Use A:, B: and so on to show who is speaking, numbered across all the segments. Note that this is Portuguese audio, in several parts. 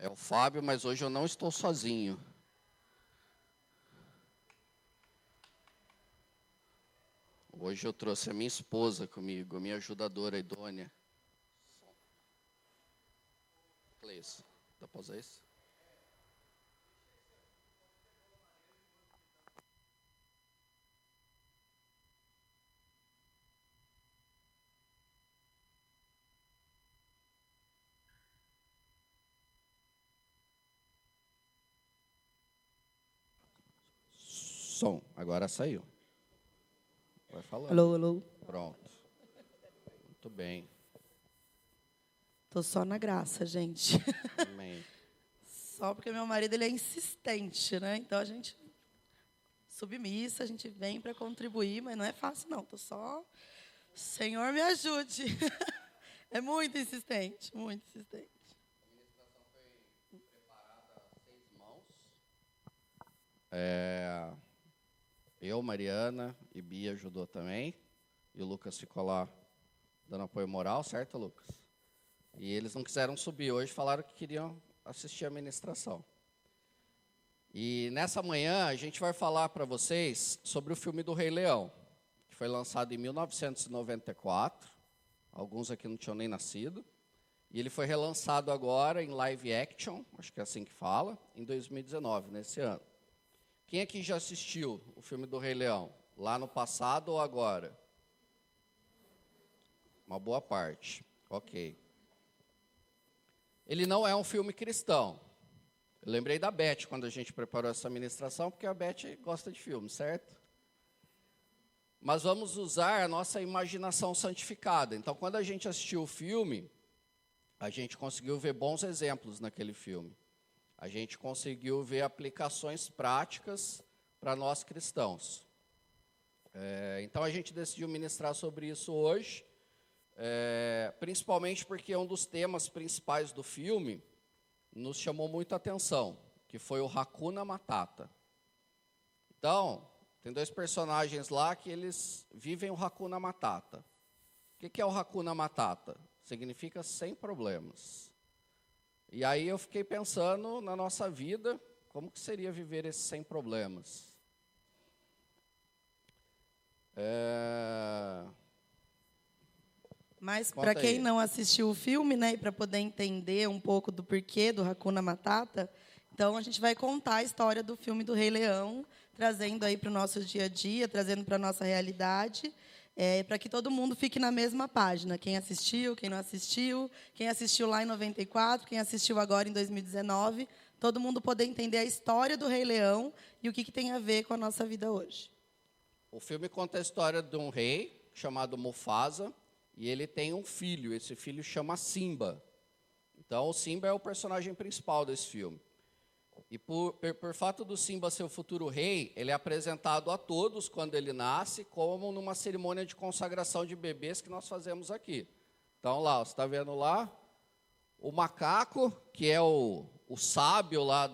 A: É o Fábio, mas hoje eu não estou sozinho. Hoje eu trouxe a minha esposa comigo, a minha ajudadora idônea. Cleison, dá pra usar isso? Som, agora saiu. Vai falando.
B: Alô, alô.
A: Pronto. Muito bem.
B: Tô só na graça, gente.
A: Amém.
B: Só porque meu marido ele é insistente, né? Então a gente submissa, a gente vem para contribuir, mas não é fácil não. Tô só, Senhor me ajude. É muito insistente, muito insistente.
A: A ministração foi preparada a 6 mãos. Eu, Mariana e Bia ajudou também. E o Lucas ficou lá dando apoio moral, certo, Lucas? E eles não quiseram subir hoje, falaram que queriam assistir a ministração. E nessa manhã a gente vai falar para vocês sobre o filme do Rei Leão, que foi lançado em 1994. Alguns aqui não tinham nem nascido. E ele foi relançado agora em live action, acho que é assim que fala, em 2019, nesse ano. Quem aqui já assistiu o filme do Rei Leão? Lá no passado ou agora? Uma boa parte. Ok. Ele não é um filme cristão. Eu lembrei da Beth quando a gente preparou essa ministração, porque a Beth gosta de filme, certo? Mas vamos usar a nossa imaginação santificada. Então, quando a gente assistiu o filme, a gente conseguiu ver bons exemplos naquele filme. A gente conseguiu ver aplicações práticas para nós cristãos. Então, a gente decidiu ministrar sobre isso hoje, principalmente porque um dos temas principais do filme nos chamou muito a atenção, que foi o Hakuna Matata. Então, tem 2 personagens lá que eles vivem o Hakuna Matata. O que é o Hakuna Matata? Significa sem problemas. E aí eu fiquei pensando na nossa vida, como que seria viver esse sem problemas?
B: Mas
A: Conta
B: para quem
A: aí.
B: não assistiu o filme, né, e para poder entender um pouco do porquê do Hakuna Matata, então a gente vai contar a história do filme do Rei Leão, trazendo aí para o nosso dia a dia, trazendo para a nossa realidade, para que todo mundo fique na mesma página. Quem assistiu, quem não assistiu, quem assistiu lá em 94, quem assistiu agora em 2019, todo mundo poder entender a história do Rei Leão e o que tem a ver com a nossa vida hoje.
A: O filme conta a história de um rei chamado Mufasa, e ele tem um filho. Esse filho chama Simba. Então, o Simba é o personagem principal desse filme. E por fato do Simba ser o futuro rei, ele é apresentado a todos quando ele nasce, como numa cerimônia de consagração de bebês que nós fazemos aqui. Então, lá, você está vendo lá, o macaco, que é o sábio lá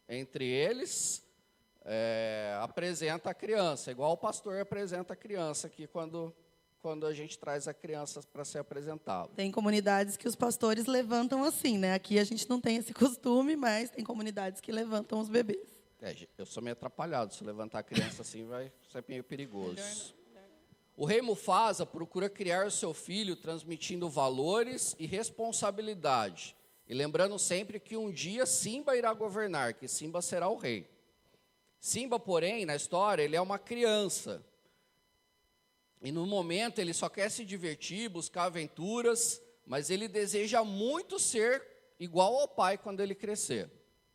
A: entre eles, apresenta a criança, igual o pastor apresenta a criança aqui quando a gente traz a criança para ser apresentado.
B: Tem comunidades que os pastores levantam assim, né? Aqui a gente não tem esse costume, mas tem comunidades que levantam os bebês.
A: Eu sou meio atrapalhado, se levantar a criança assim vai ser meio perigoso. O rei Mufasa procura criar o seu filho transmitindo valores e responsabilidade. E lembrando sempre que um dia Simba irá governar, que Simba será o rei. Simba, porém, na história, ele é uma criança. E no momento ele só quer se divertir, buscar aventuras, mas ele deseja muito ser igual ao pai quando ele crescer.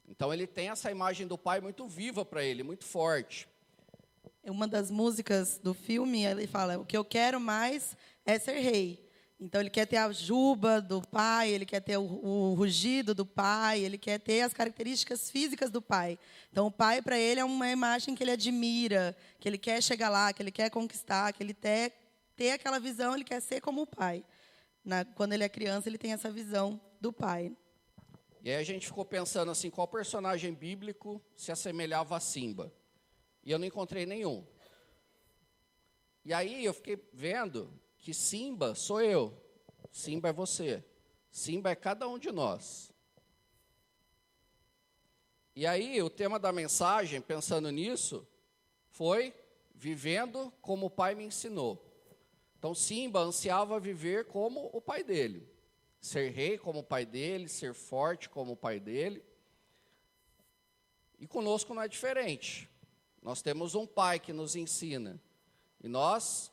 A: Então ele tem essa imagem do pai muito viva para ele, muito forte.
B: Uma das músicas do filme, ele fala, o que eu quero mais é ser rei. Então ele quer ter a juba do pai, ele quer ter o rugido do pai, ele quer ter as características físicas do pai. Então o pai para ele é uma imagem que ele admira, que ele quer chegar lá, que ele quer conquistar, que ele quer ter aquela visão, ele quer ser como o pai. Quando ele é criança, ele tem essa visão do pai.
A: E aí a gente ficou pensando assim, qual personagem bíblico se assemelhava a Simba? E eu não encontrei nenhum. E aí eu fiquei vendo que Simba sou eu, Simba é você, Simba é cada um de nós. E aí, o tema da mensagem, pensando nisso, foi vivendo como o pai me ensinou. Então, Simba ansiava viver como o pai dele. Ser rei como o pai dele, ser forte como o pai dele. E conosco não é diferente. Nós temos um pai que nos ensina. E nós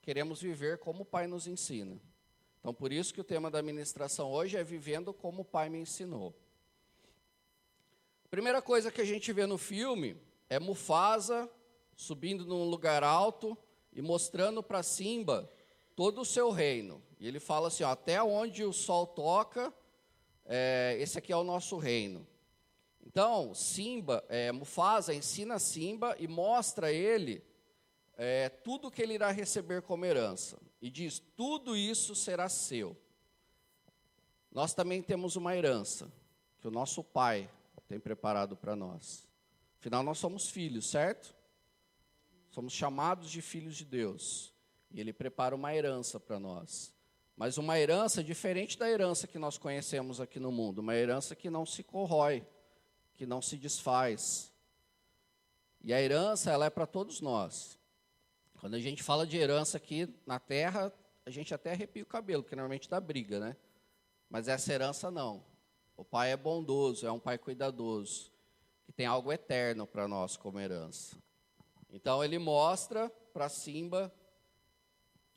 A: queremos viver como o pai nos ensina. Então, por isso que o tema da ministração hoje é vivendo como o pai me ensinou. A primeira coisa que a gente vê no filme é Mufasa subindo num lugar alto e mostrando para Simba todo o seu reino. E ele fala assim, ó, até onde o sol toca, esse aqui é o nosso reino. Então, Mufasa ensina Simba e mostra a ele tudo que ele irá receber como herança. E diz, tudo isso será seu. Nós também temos uma herança, que o nosso pai tem preparado para nós. Afinal, nós somos filhos, certo? Somos chamados de filhos de Deus. E Ele prepara uma herança para nós. Mas uma herança diferente da herança que nós conhecemos aqui no mundo. Uma herança que não se corrói, que não se desfaz. E a herança, ela é para todos nós. Quando a gente fala de herança aqui na terra, a gente até arrepia o cabelo, porque normalmente dá briga, né? Mas essa herança não. O pai é bondoso, é um pai cuidadoso, que tem algo eterno para nós como herança. Então ele mostra para Simba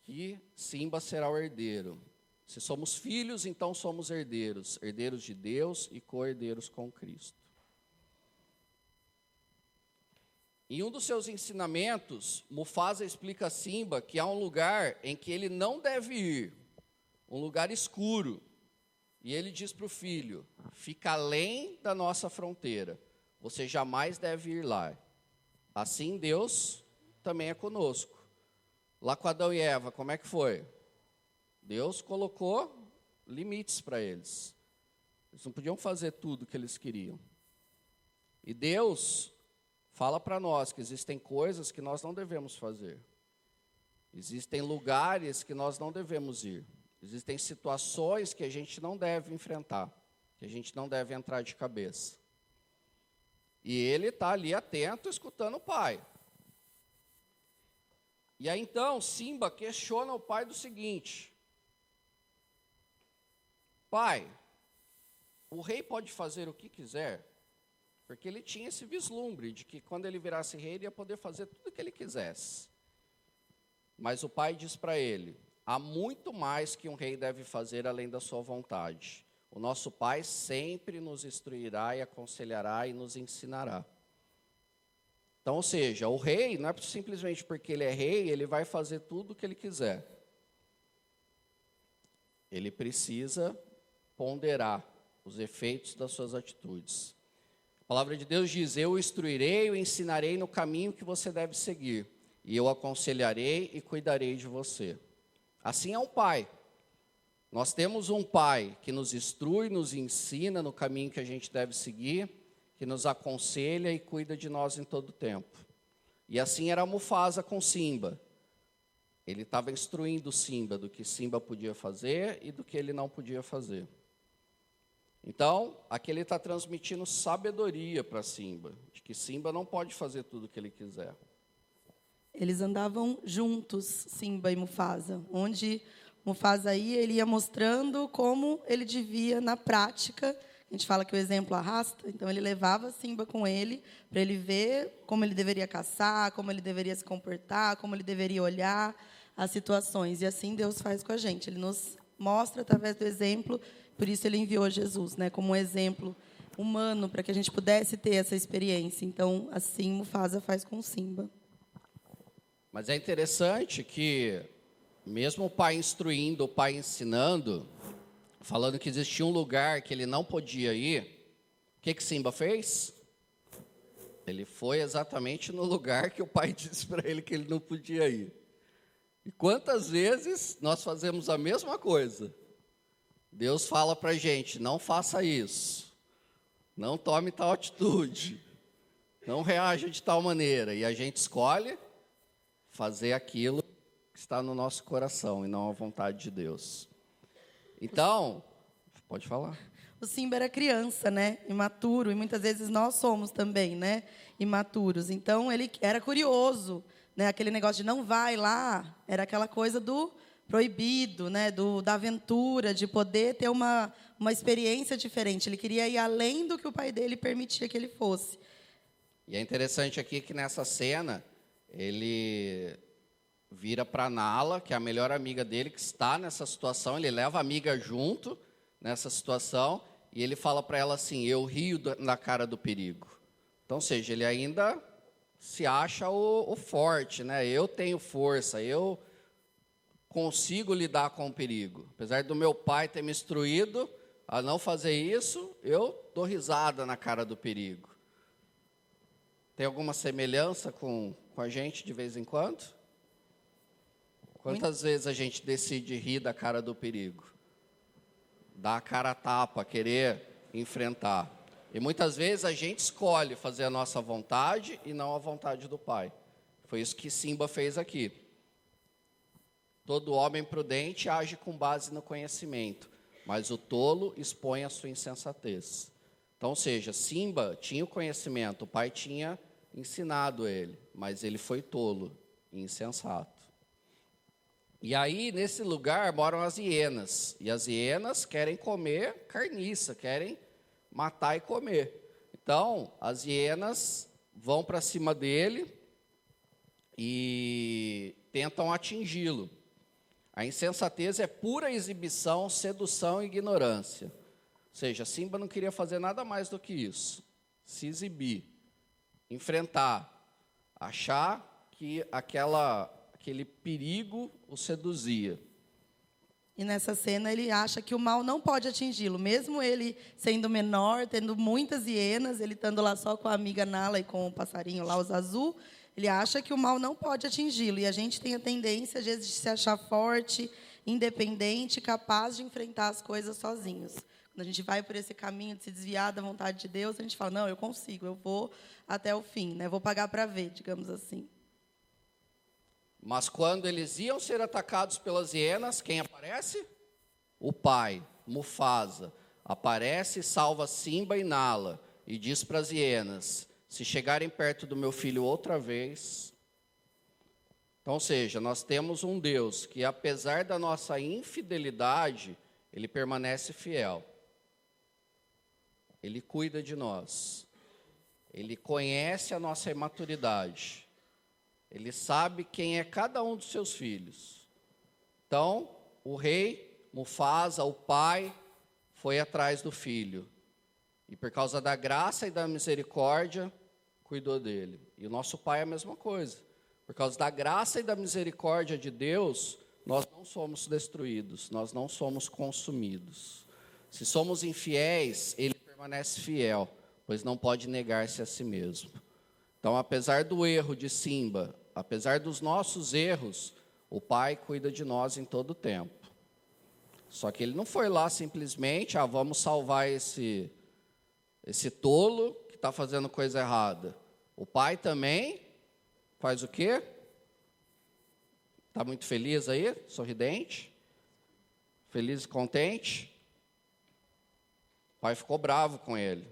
A: que Simba será o herdeiro. Se somos filhos, então somos herdeiros, herdeiros de Deus e co-herdeiros com Cristo. Em um dos seus ensinamentos, Mufasa explica a Simba que há um lugar em que ele não deve ir, um lugar escuro. E ele diz para o filho, fica além da nossa fronteira, você jamais deve ir lá. Assim Deus também é conosco. Lá com Adão e Eva, como é que foi? Deus colocou limites para eles. Eles não podiam fazer tudo o que eles queriam. E Deus fala para nós que existem coisas que nós não devemos fazer. Existem lugares que nós não devemos ir. Existem situações que a gente não deve enfrentar, que a gente não deve entrar de cabeça. E ele está ali atento, escutando o pai. E aí então, Simba questiona o pai do seguinte: pai, o rei pode fazer o que quiser? Porque ele tinha esse vislumbre de que quando ele virasse rei, ele ia poder fazer tudo o que ele quisesse. Mas o pai diz para ele, há muito mais que um rei deve fazer além da sua vontade. O nosso pai sempre nos instruirá e aconselhará e nos ensinará. Então, ou seja, o rei, não é simplesmente porque ele é rei, ele vai fazer tudo o que ele quiser. Ele precisa ponderar os efeitos das suas atitudes. A palavra de Deus diz, eu o instruirei e o ensinarei no caminho que você deve seguir. E eu aconselharei e cuidarei de você. Assim é um pai. Nós temos um pai que nos instrui, nos ensina no caminho que a gente deve seguir, que nos aconselha e cuida de nós em todo o tempo. E assim era Mufasa com Simba. Ele estava instruindo Simba do que Simba podia fazer e do que ele não podia fazer. Então, aqui ele está transmitindo sabedoria para Simba, de que Simba não pode fazer tudo o que ele quiser.
B: Eles andavam juntos, Simba e Mufasa. Onde Mufasa ia, ele ia mostrando como ele devia, na prática. A gente fala que o exemplo arrasta. Então, ele levava Simba com ele, para ele ver como ele deveria caçar, como ele deveria se comportar, como ele deveria olhar as situações. E assim Deus faz com a gente. Ele nos mostra através do exemplo. Por isso, ele enviou Jesus, né, como um exemplo humano, para que a gente pudesse ter essa experiência. Então, assim, Mufasa faz com Simba.
A: Mas é interessante que, mesmo o pai instruindo, o pai ensinando, falando que existia um lugar que ele não podia ir, o que Simba fez? Ele foi exatamente no lugar que o pai disse para ele que ele não podia ir. E quantas vezes nós fazemos a mesma coisa? Deus fala para a gente, não faça isso, não tome tal atitude, não reaja de tal maneira. E a gente escolhe fazer aquilo que está no nosso coração e não a vontade de Deus. Então, Pode falar.
B: O Simba era criança, né? Imaturo, e muitas vezes nós somos também, né? Imaturos. Então, ele era curioso, né? Aquele negócio de não vai lá, era aquela coisa do proibido, né? Da aventura, de poder ter uma experiência diferente. Ele queria ir além do que o pai dele permitia que ele fosse.
A: E é interessante aqui que nessa cena, ele vira para Nala, que é a melhor amiga dele, que está nessa situação. Ele leva a amiga junto nessa situação e ele fala para ela assim: eu rio na cara do perigo. Então, ou seja, ele ainda se acha o forte, né? Eu tenho força, eu consigo lidar com o perigo. Apesar do meu pai ter me instruído a não fazer isso, eu dou risada na cara do perigo. Tem alguma semelhança com a gente de vez em quando? Quantas vezes a gente decide rir da cara do perigo? Dar a cara a tapa, querer enfrentar. E muitas vezes a gente escolhe fazer a nossa vontade e não a vontade do Pai. Foi isso que Simba fez aqui. Todo homem prudente age com base no conhecimento, mas o tolo expõe a sua insensatez. Então, ou seja, Simba tinha o conhecimento, o pai tinha ensinado ele, mas ele foi tolo e insensato. E aí, nesse lugar, moram as hienas. E as hienas querem comer carniça, querem matar e comer. Então, as hienas vão para cima dele e tentam atingi-lo. A insensatez é pura exibição, sedução e ignorância. Ou seja, Simba não queria fazer nada mais do que isso. Se exibir, enfrentar, achar que aquele perigo o seduzia.
B: E nessa cena ele acha que o mal não pode atingi-lo. Mesmo ele sendo menor, tendo muitas hienas, ele estando lá só com a amiga Nala e com o passarinho lá, os azul, ele acha que o mal não pode atingi-lo. E a gente tem a tendência, às vezes, de se achar forte, independente, capaz de enfrentar as coisas sozinhos. Quando a gente vai por esse caminho de se desviar da vontade de Deus, a gente fala, não, eu consigo, eu vou até o fim, né? Vou pagar para ver, digamos assim.
A: Mas quando eles iam ser atacados pelas hienas, quem aparece? O pai, Mufasa. Aparece e salva Simba e Nala. E diz para as hienas: se chegarem perto do meu filho outra vez... Então, ou seja, nós temos um Deus que, apesar da nossa infidelidade, Ele permanece fiel. Ele cuida de nós. Ele conhece a nossa imaturidade. Ele sabe quem é cada um dos seus filhos. Então, o rei, Mufasa, o pai, foi atrás do filho. E por causa da graça e da misericórdia, cuidou dele. E o nosso pai é a mesma coisa. Por causa da graça e da misericórdia de Deus, nós não somos destruídos, nós não somos consumidos. Se somos infiéis, Ele permanece fiel, pois não pode negar-se a si mesmo. Então, apesar do erro de Simba, apesar dos nossos erros, o Pai cuida de nós em todo o tempo. Só que Ele não foi lá simplesmente, vamos salvar esse tolo que está fazendo coisa errada. O Pai também faz o quê? Está muito feliz aí? Sorridente? Feliz e contente? O pai ficou bravo com ele.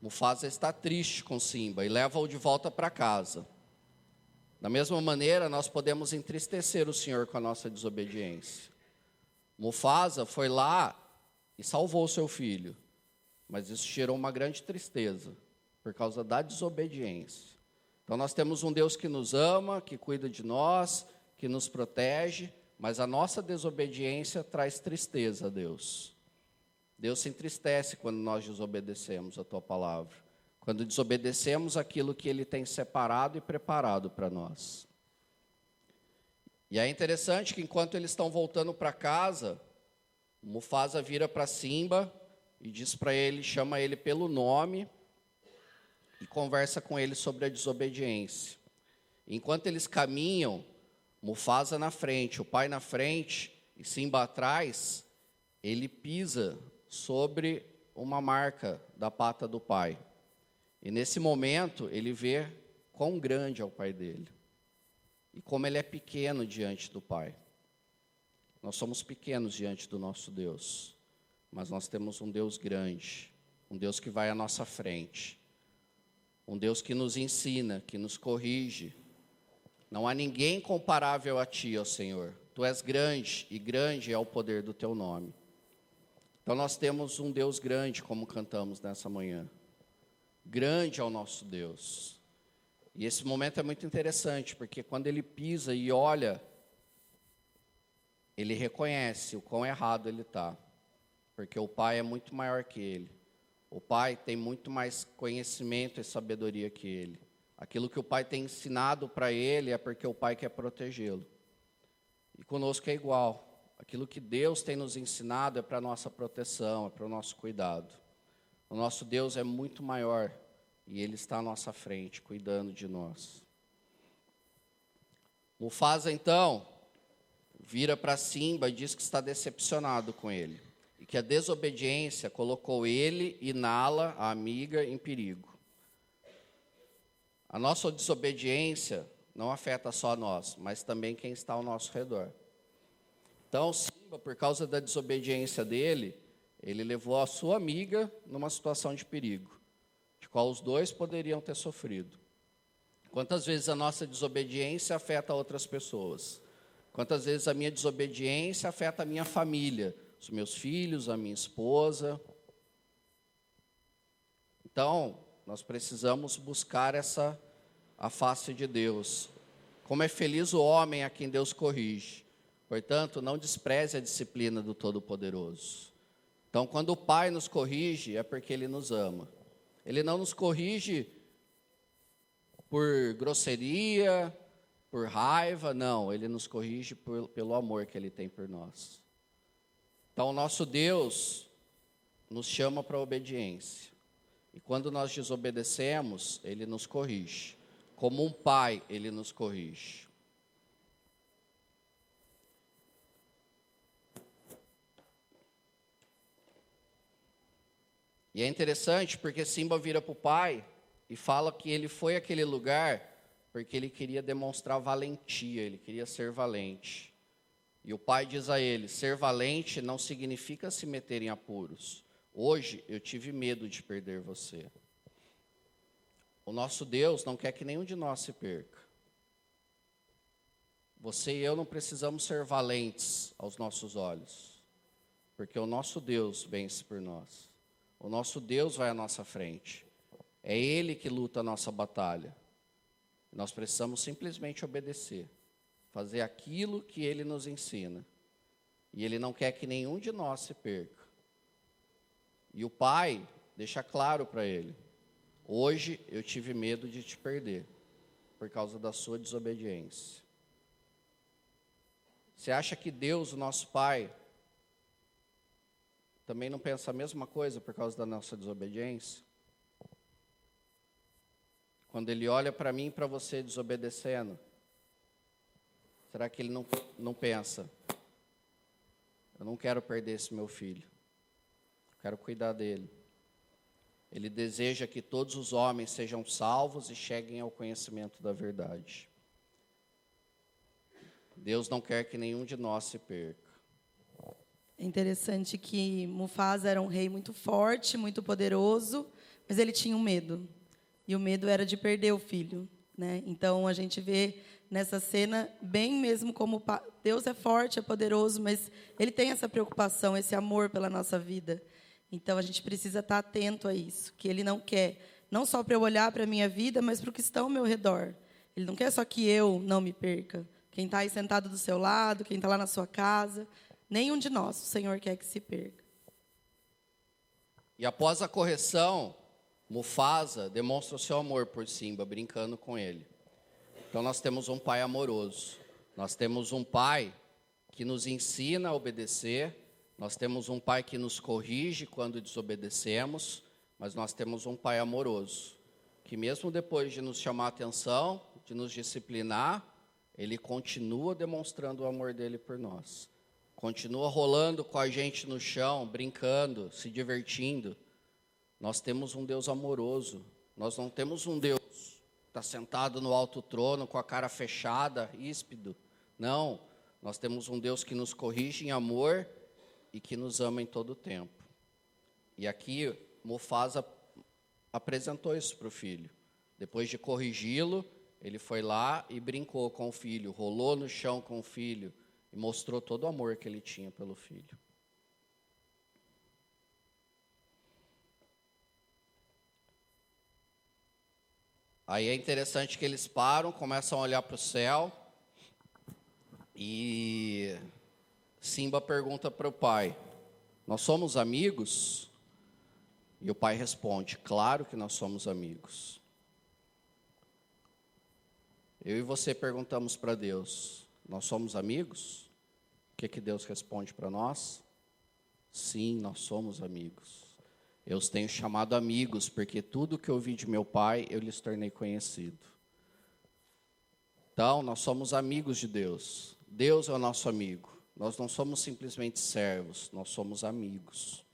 A: Mufasa está triste com Simba e leva-o de volta para casa. Da mesma maneira, nós podemos entristecer o Senhor com a nossa desobediência. Mufasa foi lá e salvou seu filho, mas isso gerou uma grande tristeza por causa da desobediência. Então, nós temos um Deus que nos ama, que cuida de nós, que nos protege, mas a nossa desobediência traz tristeza a Deus. Deus se entristece quando nós desobedecemos a Tua palavra, quando desobedecemos aquilo que Ele tem separado e preparado para nós. E é interessante que enquanto eles estão voltando para casa, Mufasa vira para Simba e diz para ele, chama ele pelo nome, e conversa com ele sobre a desobediência. Enquanto eles caminham, Mufasa na frente, o pai na frente e Simba atrás, ele pisa sobre uma marca da pata do pai. E nesse momento, ele vê quão grande é o pai dele. E como ele é pequeno diante do pai. Nós somos pequenos diante do nosso Deus, mas nós temos um Deus grande, um Deus que vai à nossa frente, um Deus que nos ensina, que nos corrige. Não há ninguém comparável a Ti, ó Senhor. Tu és grande, e grande é o poder do Teu nome. Então nós temos um Deus grande, como cantamos nessa manhã. Grande é o nosso Deus. E esse momento é muito interessante, porque quando Ele pisa e olha, Ele reconhece o quão errado Ele está. Porque o Pai é muito maior que Ele. O Pai tem muito mais conhecimento e sabedoria que Ele. Aquilo que o Pai tem ensinado para Ele é porque o Pai quer protegê-lo. E conosco é igual. Aquilo que Deus tem nos ensinado é para a nossa proteção, é para o nosso cuidado. O nosso Deus é muito maior e Ele está à nossa frente, cuidando de nós. Mufasa, então, vira para Simba e diz que está decepcionado com ele. E que a desobediência colocou ele e Nala, a amiga, em perigo. A nossa desobediência não afeta só nós, mas também quem está ao nosso redor. Então, Simba, por causa da desobediência dele, ele levou a sua amiga numa situação de perigo, de qual os dois poderiam ter sofrido. Quantas vezes a nossa desobediência afeta outras pessoas? Quantas vezes a minha desobediência afeta a minha família, os meus filhos, a minha esposa? Então, nós precisamos buscar a face de Deus. Como é feliz o homem a quem Deus corrige. Portanto, não despreze a disciplina do Todo-Poderoso. Então, quando o Pai nos corrige, é porque Ele nos ama. Ele não nos corrige por grosseria, por raiva, não. Ele nos corrige pelo amor que Ele tem por nós. Então, o nosso Deus nos chama para a obediência. E quando nós desobedecemos, Ele nos corrige. Como um pai, Ele nos corrige. E é interessante porque Simba vira para o pai e fala que ele foi àquele lugar porque ele queria demonstrar valentia, ele queria ser valente. E o pai diz a ele: ser valente não significa se meter em apuros. Hoje eu tive medo de perder você. O nosso Deus não quer que nenhum de nós se perca. Você e eu não precisamos ser valentes aos nossos olhos, porque o nosso Deus vence por nós. O nosso Deus vai à nossa frente. É Ele que luta a nossa batalha. Nós precisamos simplesmente obedecer, fazer aquilo que Ele nos ensina. E Ele não quer que nenhum de nós se perca. E o Pai deixa claro para ele: hoje eu tive medo de te perder, por causa da sua desobediência. Você acha que Deus, o nosso Pai, também não pensa a mesma coisa por causa da nossa desobediência? Quando Ele olha para mim e para você desobedecendo, será que Ele não pensa: eu não quero perder esse meu filho, eu quero cuidar dele. Ele deseja que todos os homens sejam salvos e cheguem ao conhecimento da verdade. Deus não quer que nenhum de nós se perca.
B: É interessante que Mufasa era um rei muito forte, muito poderoso, mas ele tinha um medo. E o medo era de perder o filho, né? Então, a gente vê nessa cena bem mesmo como Deus é forte, é poderoso, mas Ele tem essa preocupação, esse amor pela nossa vida. Então, a gente precisa estar atento a isso, que Ele não quer, não só para eu olhar para a minha vida, mas para o que está ao meu redor. Ele não quer só que eu não me perca. Quem está aí sentado do seu lado, quem está lá na sua casa, nenhum de nós, o Senhor quer que se perca.
A: E após a correção, Mufasa demonstra o seu amor por Simba, brincando com ele. Então nós temos um pai amoroso. Nós temos um pai que nos ensina a obedecer. Nós temos um pai que nos corrige quando desobedecemos. Mas nós temos um pai amoroso, que mesmo depois de nos chamar a atenção, de nos disciplinar, Ele continua demonstrando o amor dele por nós. Continua rolando com a gente no chão, brincando, se divertindo. Nós temos um Deus amoroso. Nós não temos um Deus que está sentado no alto trono com a cara fechada, ríspido. Não, Nós temos um Deus que nos corrige em amor e que nos ama em todo o tempo. E aqui, Mufasa apresentou isso para o filho. Depois de corrigi-lo, ele foi lá e brincou com o filho, rolou no chão com o filho e mostrou todo o amor que ele tinha pelo filho. Aí é interessante que eles param, começam a olhar para o céu e Simba pergunta para o pai: nós somos amigos? E o pai responde: claro que nós somos amigos. Eu e você perguntamos para Deus: nós somos amigos? O que Deus responde para nós? Sim, nós somos amigos. Eu os tenho chamado amigos, porque tudo que eu ouvi de meu pai, eu lhes tornei conhecido. Então, nós somos amigos de Deus. Deus é o nosso amigo. Nós não somos simplesmente servos, nós somos amigos.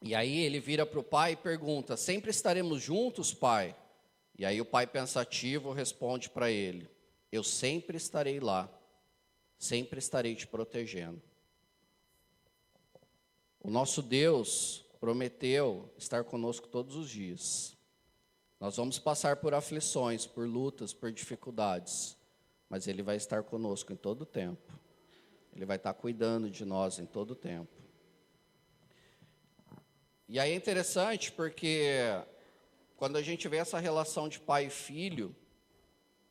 A: E aí ele vira para o pai e pergunta: sempre estaremos juntos, pai? E aí o pai pensativo responde para ele: eu sempre estarei lá, sempre estarei te protegendo. O nosso Deus prometeu estar conosco todos os dias. Nós vamos passar por aflições, por lutas, por dificuldades, mas Ele vai estar conosco em todo o tempo. Ele vai estar cuidando de nós em todo o tempo. E aí é interessante porque quando a gente vê essa relação de pai e filho,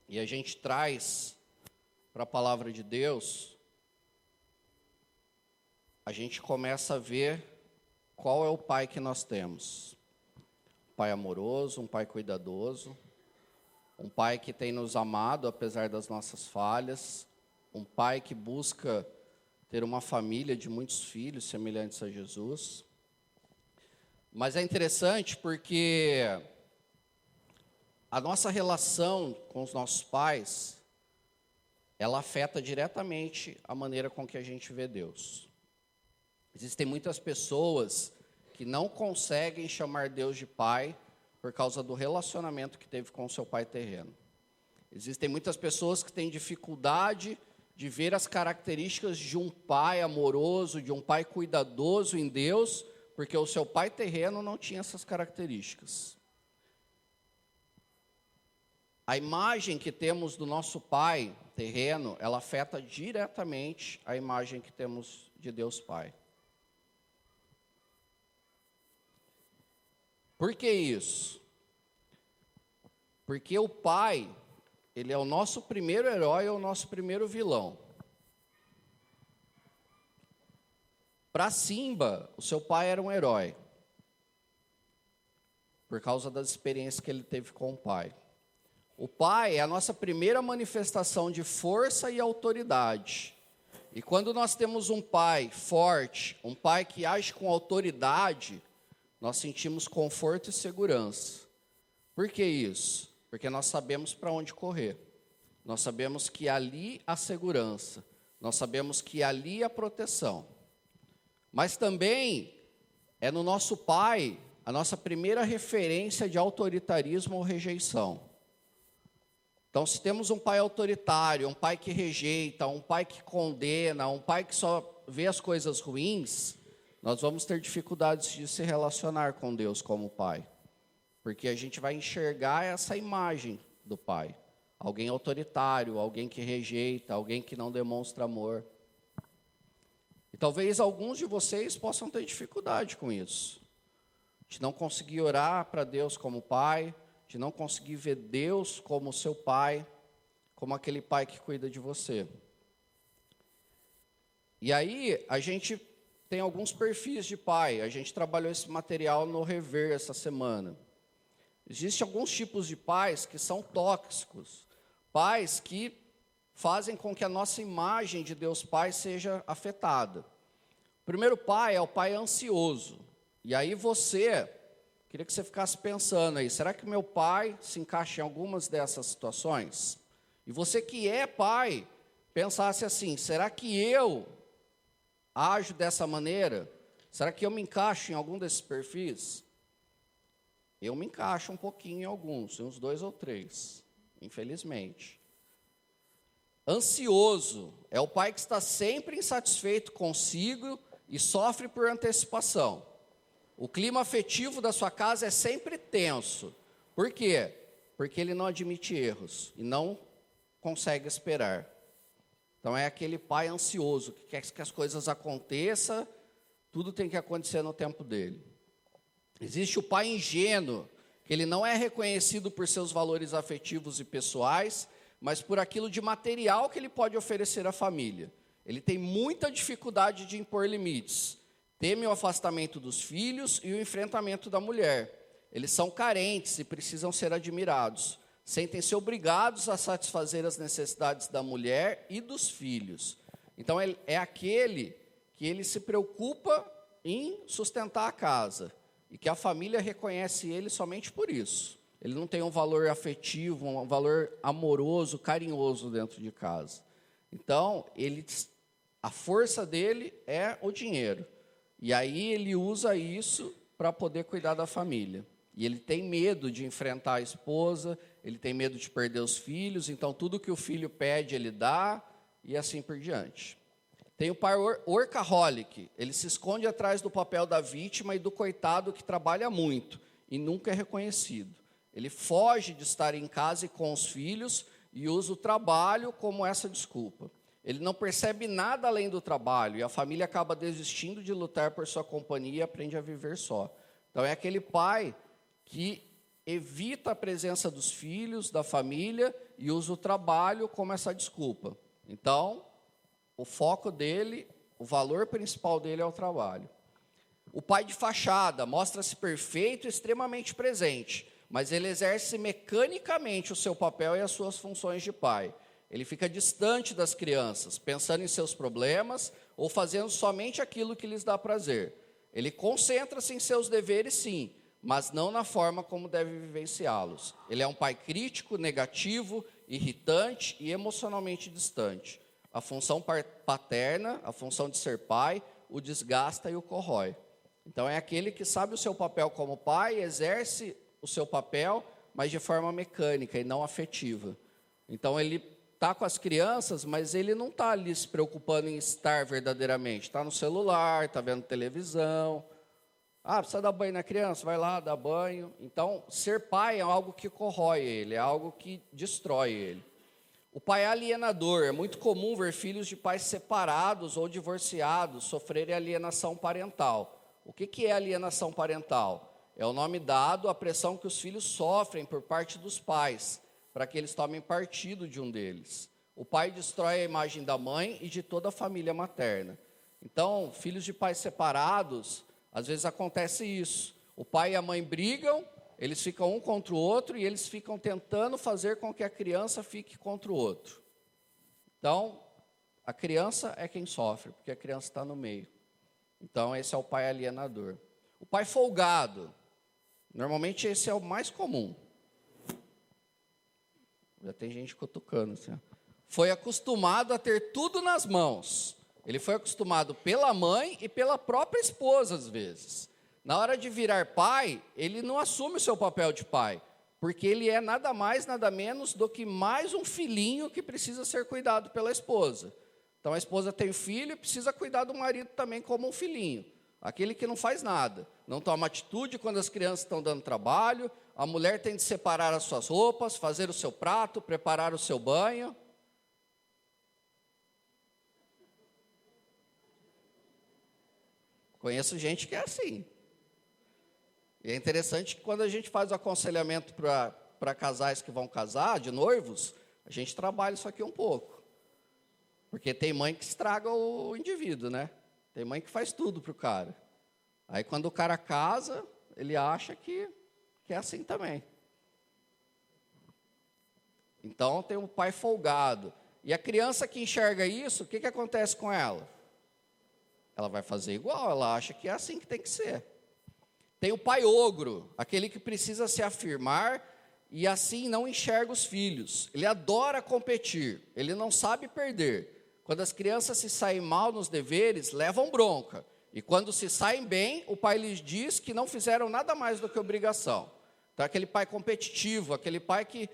A: e a gente traz para a palavra de Deus, a gente começa a ver qual é o pai que nós temos. Um pai amoroso, um pai cuidadoso, um pai que tem nos amado apesar das nossas falhas, um pai que busca ter uma família de muitos filhos semelhantes a Jesus. Mas é interessante porque a nossa relação com os nossos pais, ela afeta diretamente a maneira com que a gente vê Deus. Existem muitas pessoas que não conseguem chamar Deus de pai por causa do relacionamento que teve com o seu pai terreno. Existem muitas pessoas que têm dificuldade de ver as características de um pai amoroso, de um pai cuidadoso em Deus, porque o seu pai terreno não tinha essas características. A imagem que temos do nosso pai terreno, ela afeta diretamente a imagem que temos de Deus Pai. Por que isso? Porque o pai, ele é o nosso primeiro herói, é o nosso primeiro vilão. Para Simba, o seu pai era um herói, por causa das experiências que ele teve com o pai. O pai é a nossa primeira manifestação de força e autoridade. E quando nós temos um pai forte, um pai que age com autoridade, nós sentimos conforto e segurança. Por que isso? Porque nós sabemos para onde correr. Nós sabemos que ali há segurança. Nós sabemos que ali há proteção. Mas também é no nosso pai a nossa primeira referência de autoritarismo ou rejeição. Então, se temos um pai autoritário, um pai que rejeita, um pai que condena, um pai que só vê as coisas ruins, nós vamos ter dificuldades de se relacionar com Deus como pai. Porque a gente vai enxergar essa imagem do pai. Alguém autoritário, alguém que rejeita, alguém que não demonstra amor. E talvez alguns de vocês possam ter dificuldade com isso. De não conseguir orar para Deus como pai, de não conseguir ver Deus como seu pai, como aquele pai que cuida de você. E aí, a gente tem alguns perfis de pai. A gente trabalhou esse material no Rever essa semana. Existem alguns tipos de pais que são tóxicos. Pais que fazem com que a nossa imagem de Deus Pai seja afetada. O primeiro pai é o pai ansioso. E aí queria que você ficasse pensando aí, será que meu pai se encaixa em algumas dessas situações? E você que é pai, pensasse assim, será que eu ajo dessa maneira? Será que eu me encaixo em algum desses perfis? Eu me encaixo um pouquinho em alguns, em uns 2 ou 3, infelizmente. Ansioso é o pai que está sempre insatisfeito consigo e sofre por antecipação. O clima afetivo da sua casa é sempre tenso. Por quê? Porque ele não admite erros e não consegue esperar. Então é aquele pai ansioso, que quer que as coisas aconteçam, tudo tem que acontecer no tempo dele. Existe o pai ingênuo, que ele não é reconhecido por seus valores afetivos e pessoais, mas por aquilo de material que ele pode oferecer à família. Ele tem muita dificuldade de impor limites, teme o afastamento dos filhos e o enfrentamento da mulher. Eles são carentes e precisam ser admirados. Sentem-se obrigados a satisfazer as necessidades da mulher e dos filhos. Então, é aquele que ele se preocupa em sustentar a casa e que a família reconhece ele somente por isso. Ele não tem um valor afetivo, um valor amoroso, carinhoso dentro de casa. Então, a força dele é o dinheiro. E aí ele usa isso para poder cuidar da família. E ele tem medo de enfrentar a esposa, ele tem medo de perder os filhos, então tudo que o filho pede ele dá, e assim por diante. Tem o pai workaholic, ele se esconde atrás do papel da vítima e do coitado que trabalha muito e nunca é reconhecido. Ele foge de estar em casa e com os filhos e usa o trabalho como essa desculpa. Ele não percebe nada além do trabalho e a família acaba desistindo de lutar por sua companhia e aprende a viver só. Então é aquele pai que evita a presença dos filhos, da família e usa o trabalho como essa desculpa. Então, o foco dele, o valor principal dele é o trabalho. O pai de fachada mostra-se perfeito e extremamente presente, mas ele exerce mecanicamente o seu papel e as suas funções de pai. Ele fica distante das crianças, pensando em seus problemas ou fazendo somente aquilo que lhes dá prazer. Ele concentra-se em seus deveres, sim, mas não na forma como deve vivenciá-los. Ele é um pai crítico, negativo, irritante e emocionalmente distante. A função paterna, a função de ser pai, o desgasta e o corrói. Então é aquele que sabe o seu papel como pai, exerce o seu papel, mas de forma mecânica e não afetiva. Então ele está com as crianças, mas ele não está ali se preocupando em estar verdadeiramente. Está no celular, está vendo televisão. Precisa dar banho na criança? Vai lá, dá banho. Então, ser pai é algo que corrói ele, é algo que destrói ele. O pai alienador. É muito comum ver filhos de pais separados ou divorciados sofrerem alienação parental. O que é alienação parental? É o nome dado à pressão que os filhos sofrem por parte dos pais, para que eles tomem partido de um deles. O pai destrói a imagem da mãe e de toda a família materna. Então, filhos de pais separados, às vezes acontece isso. O pai e a mãe brigam, eles ficam um contra o outro e eles ficam tentando fazer com que a criança fique contra o outro. Então, a criança é quem sofre, porque a criança está no meio. Então, esse é o pai alienador. O pai folgado. Normalmente, esse é o mais comum. Já tem gente cutucando assim. Foi acostumado a ter tudo nas mãos. Ele foi acostumado pela mãe e pela própria esposa, às vezes. Na hora de virar pai, ele não assume o seu papel de pai, porque ele é nada mais, nada menos do que mais um filhinho que precisa ser cuidado pela esposa. Então, a esposa tem filho e precisa cuidar do marido também como um filhinho. Aquele que não faz nada, não toma atitude quando as crianças estão dando trabalho, a mulher tem de separar as suas roupas, fazer o seu prato, preparar o seu banho. Conheço gente que é assim. E é interessante que quando a gente faz o aconselhamento para casais que vão casar, de noivos, a gente trabalha isso aqui um pouco. Porque tem mãe que estraga o indivíduo, né? Tem mãe que faz tudo para o cara. Aí quando o cara casa, ele acha que é assim também. Então tem um pai folgado. E a criança que enxerga isso, o que acontece com ela? Ela vai fazer igual, ela acha que é assim que tem que ser. Tem o pai ogro, aquele que precisa se afirmar e assim não enxerga os filhos. Ele adora competir, ele não sabe perder. Quando as crianças se saem mal nos deveres, levam bronca. E quando se saem bem, o pai lhes diz que não fizeram nada mais do que obrigação. Então, aquele pai competitivo, aquele pai que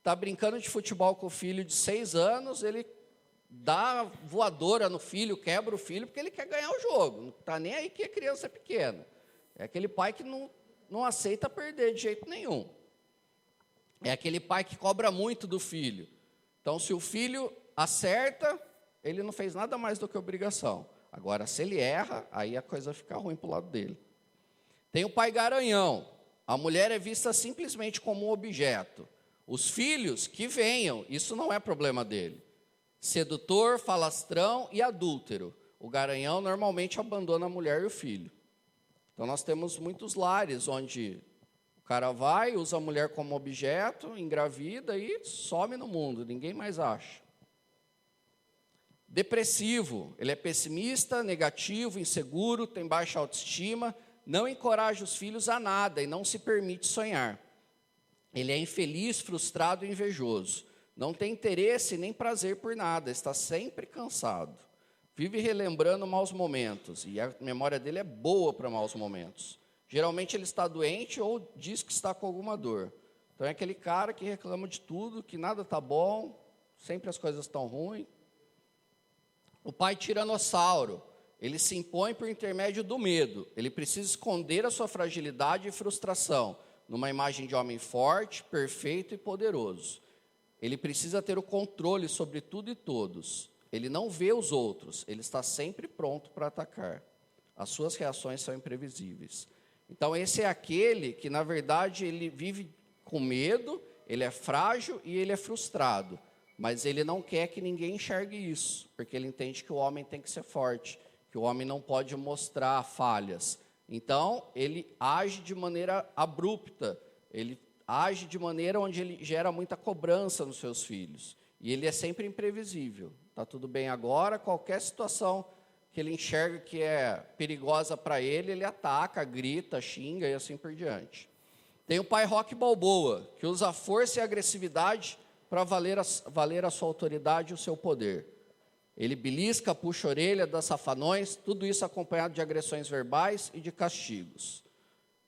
A: está brincando de futebol com o filho de 6 anos, ele dá voadora no filho, quebra o filho, porque ele quer ganhar o jogo. Não está nem aí que a criança é pequena. É aquele pai que não aceita perder de jeito nenhum. É aquele pai que cobra muito do filho. Então, se o filho acerta, ele não fez nada mais do que obrigação. Agora, se ele erra, aí a coisa fica ruim para o lado dele. Tem o pai garanhão. A mulher é vista simplesmente como um objeto. Os filhos, que venham, isso não é problema dele. Sedutor, falastrão e adúltero. O garanhão normalmente abandona a mulher e o filho. Então, nós temos muitos lares onde o cara vai, usa a mulher como objeto, engravida e some no mundo, ninguém mais acha. Depressivo, ele é pessimista, negativo, inseguro, tem baixa autoestima, não encoraja os filhos a nada e não se permite sonhar. Ele é infeliz, frustrado e invejoso. Não tem interesse nem prazer por nada, está sempre cansado. Vive relembrando maus momentos, e a memória dele é boa para maus momentos. Geralmente ele está doente ou diz que está com alguma dor. Então é aquele cara que reclama de tudo, que nada está bom, sempre as coisas estão ruins. O pai tiranossauro, ele se impõe por intermédio do medo. Ele precisa esconder a sua fragilidade e frustração numa imagem de homem forte, perfeito e poderoso. Ele precisa ter o controle sobre tudo e todos. Ele não vê os outros, ele está sempre pronto para atacar. As suas reações são imprevisíveis. Então, esse é aquele que, na verdade, ele vive com medo, ele é frágil e ele é frustrado. Mas ele não quer que ninguém enxergue isso, porque ele entende que o homem tem que ser forte, que o homem não pode mostrar falhas. Então, ele age de maneira abrupta, ele age de maneira onde ele gera muita cobrança nos seus filhos. E ele é sempre imprevisível. Está tudo bem agora, qualquer situação que ele enxerga que é perigosa para ele, ele ataca, grita, xinga e assim por diante. Tem o pai Rocky Balboa, que usa a força e a agressividade para valer a sua autoridade e o seu poder. Ele belisca, puxa a orelha, dá safanões, tudo isso acompanhado de agressões verbais e de castigos.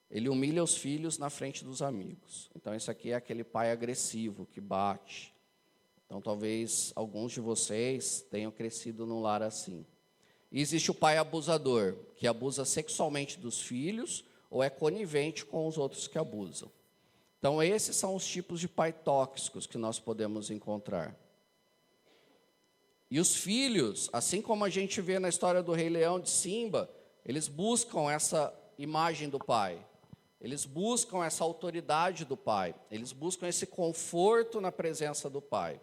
A: Ele humilha os filhos na frente dos amigos. Então, esse aqui é aquele pai agressivo, que bate. Então, talvez alguns de vocês tenham crescido num lar assim. E existe o pai abusador, que abusa sexualmente dos filhos ou é conivente com os outros que abusam. Então, esses são os tipos de pai tóxicos que nós podemos encontrar. E os filhos, assim como a gente vê na história do Rei Leão de Simba, eles buscam essa imagem do pai. Eles buscam essa autoridade do pai. Eles buscam esse conforto na presença do pai.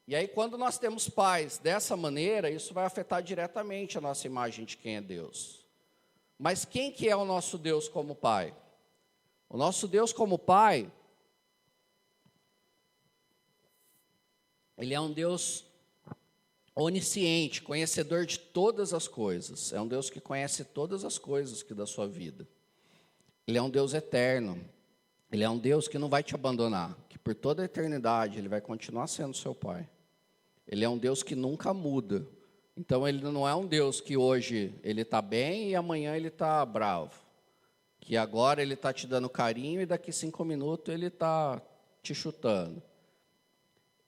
A: E aí, quando nós temos pais dessa maneira, isso vai afetar diretamente a nossa imagem de quem é Deus. Mas quem que é o nosso Deus como pai? O nosso Deus como pai, ele é um Deus onisciente, conhecedor de todas as coisas. É um Deus que conhece todas as coisas que da sua vida. Ele é um Deus eterno. Ele é um Deus que não vai te abandonar, que por toda a eternidade ele vai continuar sendo seu pai. Ele é um Deus que nunca muda. Então, ele não é um Deus que hoje ele está bem e amanhã ele está bravo. Que agora ele está te dando carinho e daqui 5 minutos ele está te chutando.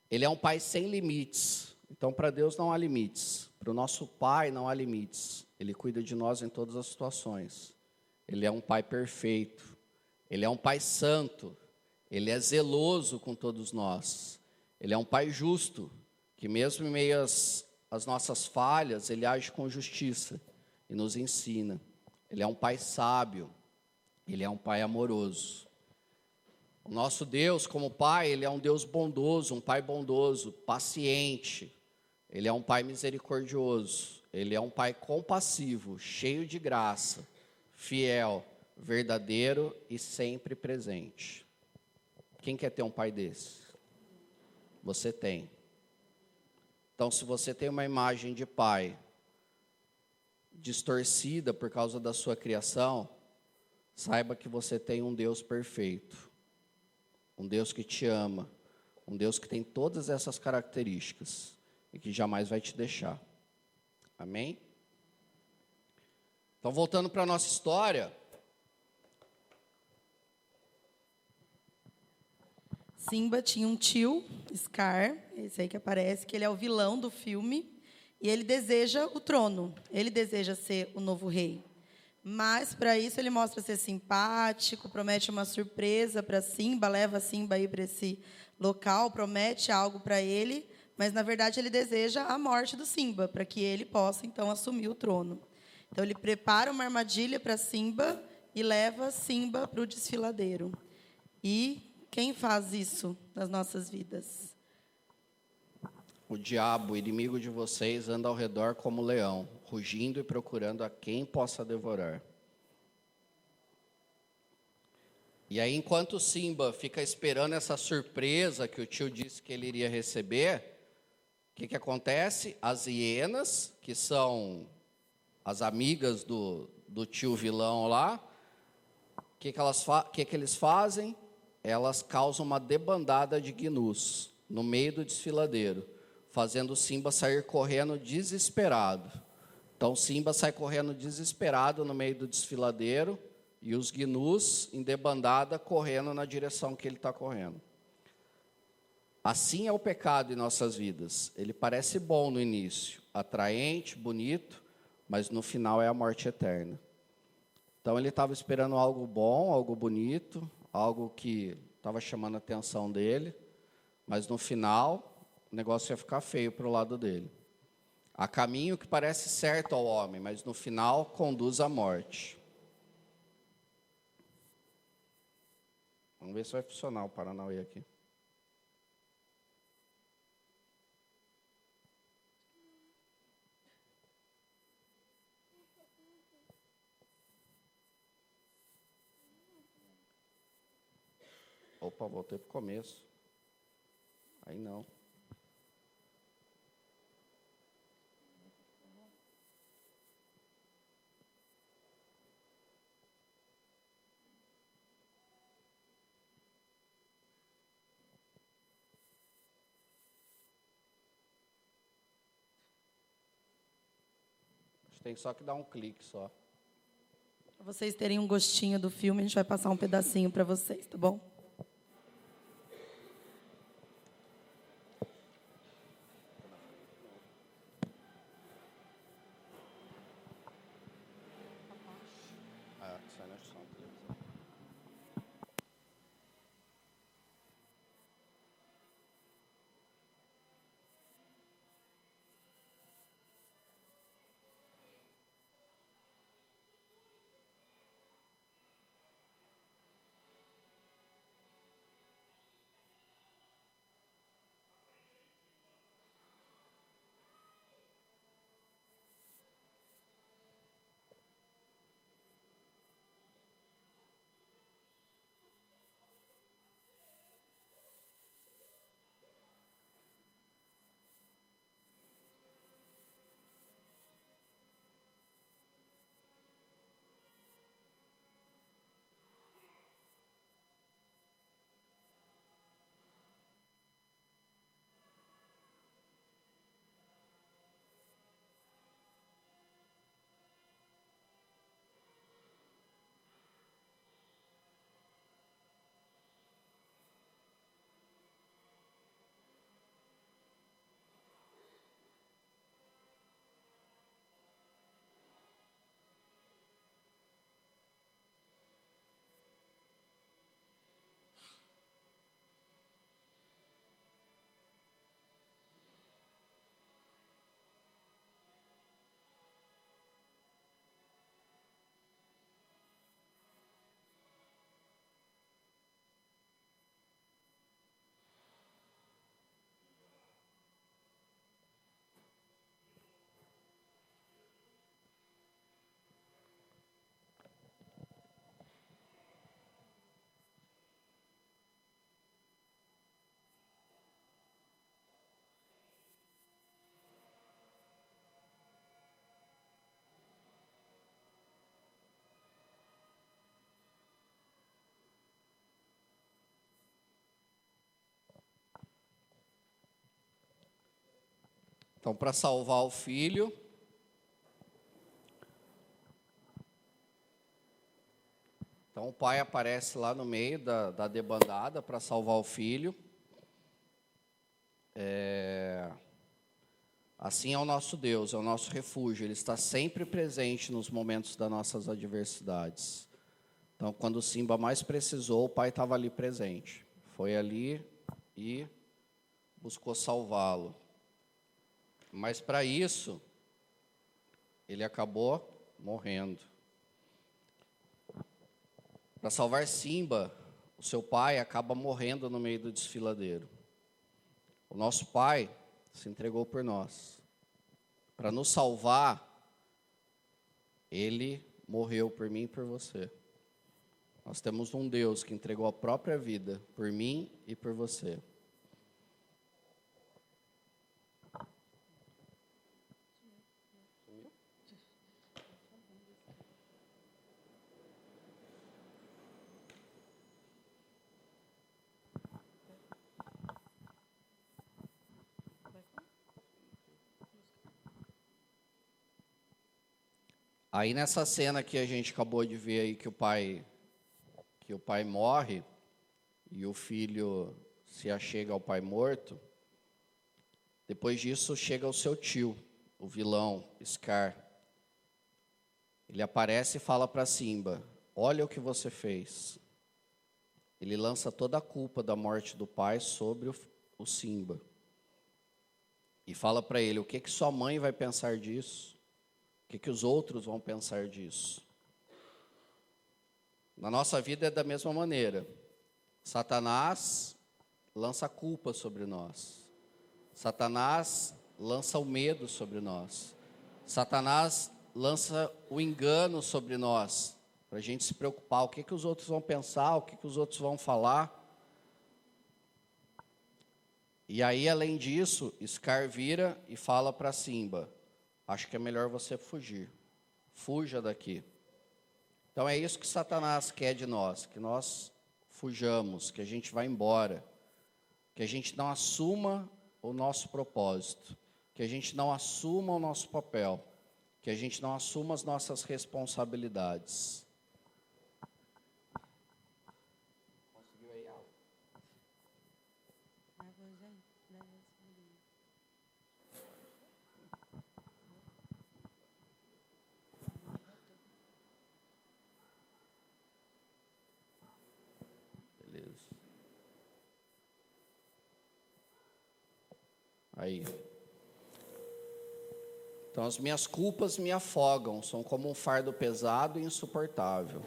A: Ele é um pai sem limites. Então, para Deus não há limites. Para o nosso pai não há limites. Ele cuida de nós em todas as situações. Ele é um pai perfeito. Ele é um pai santo. Ele é zeloso com todos nós. Ele é um pai justo, que mesmo em meio às nossas falhas, ele age com justiça e nos ensina. Ele é um pai sábio. Ele é um pai amoroso. O nosso Deus, como pai, ele é um Deus bondoso, um pai bondoso, paciente. Ele é um pai misericordioso. Ele é um pai compassivo, cheio de graça, fiel, verdadeiro e sempre presente. Quem quer ter um pai desse? Você tem. Então, se você tem uma imagem de pai distorcida por causa da sua criação, saiba que você tem um Deus perfeito, um Deus que te ama, um Deus que tem todas essas características e que jamais vai te deixar. Amém? Então, voltando para a nossa história.
B: Simba tinha um tio, Scar, esse aí que aparece, que ele é o vilão do filme, e ele deseja o trono, ele deseja ser o novo rei. Mas, para isso, ele mostra ser simpático, promete uma surpresa para Simba, leva Simba aí para esse local, promete algo para ele, mas, na verdade, ele deseja a morte do Simba, para que ele possa, então, assumir o trono. Então, ele prepara uma armadilha para Simba e leva Simba para o desfiladeiro. E quem faz isso nas nossas vidas?
A: O diabo, inimigo de vocês, anda ao redor como leão, rugindo e procurando a quem possa devorar. E aí, enquanto Simba fica esperando essa surpresa que o tio disse que ele iria receber, o que acontece? As hienas, que são as amigas do tio vilão lá, o que eles fazem? Elas causam uma debandada de gnus no meio do desfiladeiro, fazendo Simba sair correndo desesperado. Então, Simba sai correndo desesperado no meio do desfiladeiro e os gnus em debandada correndo na direção que ele está correndo. Assim é o pecado em nossas vidas. Ele parece bom no início, atraente, bonito, mas no final é a morte eterna. Então, ele estava esperando algo bom, algo bonito, algo que estava chamando a atenção dele, mas no final o negócio ia ficar feio para o lado dele. Há caminho que parece certo ao homem, mas no final conduz à morte. Vamos ver se vai funcionar o Paranauê aqui. Opa, voltei para o começo. Aí não. Tem só que dar um clique só.
B: Para vocês terem um gostinho do filme, a gente vai passar um pedacinho para vocês, tá bom?
A: Sai na som, televisão. Então, para salvar o filho, Então o pai aparece lá no meio da debandada para salvar o filho. Assim é o nosso Deus, é o nosso refúgio. Ele está sempre presente nos momentos das nossas adversidades. Então, quando Simba mais precisou, o pai estava ali presente. Foi ali e buscou salvá-lo. Mas para isso, ele acabou morrendo. Para salvar Simba, o seu pai acaba morrendo no meio do desfiladeiro. O nosso pai se entregou por nós. Para nos salvar, ele morreu por mim e por você. Nós temos um Deus que entregou a própria vida por mim e por você. Aí nessa cena que a gente acabou de ver aí que o pai morre e o filho se achega ao pai morto, depois disso chega o seu tio, o vilão, Scar. Ele aparece e fala para Simba: olha o que você fez. Ele lança toda a culpa da morte do pai sobre o Simba. E fala para ele: o que sua mãe vai pensar disso? O que os outros vão pensar disso? Na nossa vida é da mesma maneira. Satanás lança a culpa sobre nós. Satanás lança o medo sobre nós. Satanás lança o engano sobre nós, para a gente se preocupar, o que os outros vão pensar, o que os outros vão falar. E aí, além disso, Scar vira e fala para Simba: acho que é melhor você fugir. Fuja daqui. Então é isso que Satanás quer de nós, que nós fujamos, que a gente vá embora, que a gente não assuma o nosso propósito, que a gente não assuma o nosso papel, que a gente não assuma as nossas responsabilidades. Conseguiu aí, Al? Beleza. Aí. Então, as minhas culpas me afogam, são como um fardo pesado e insuportável.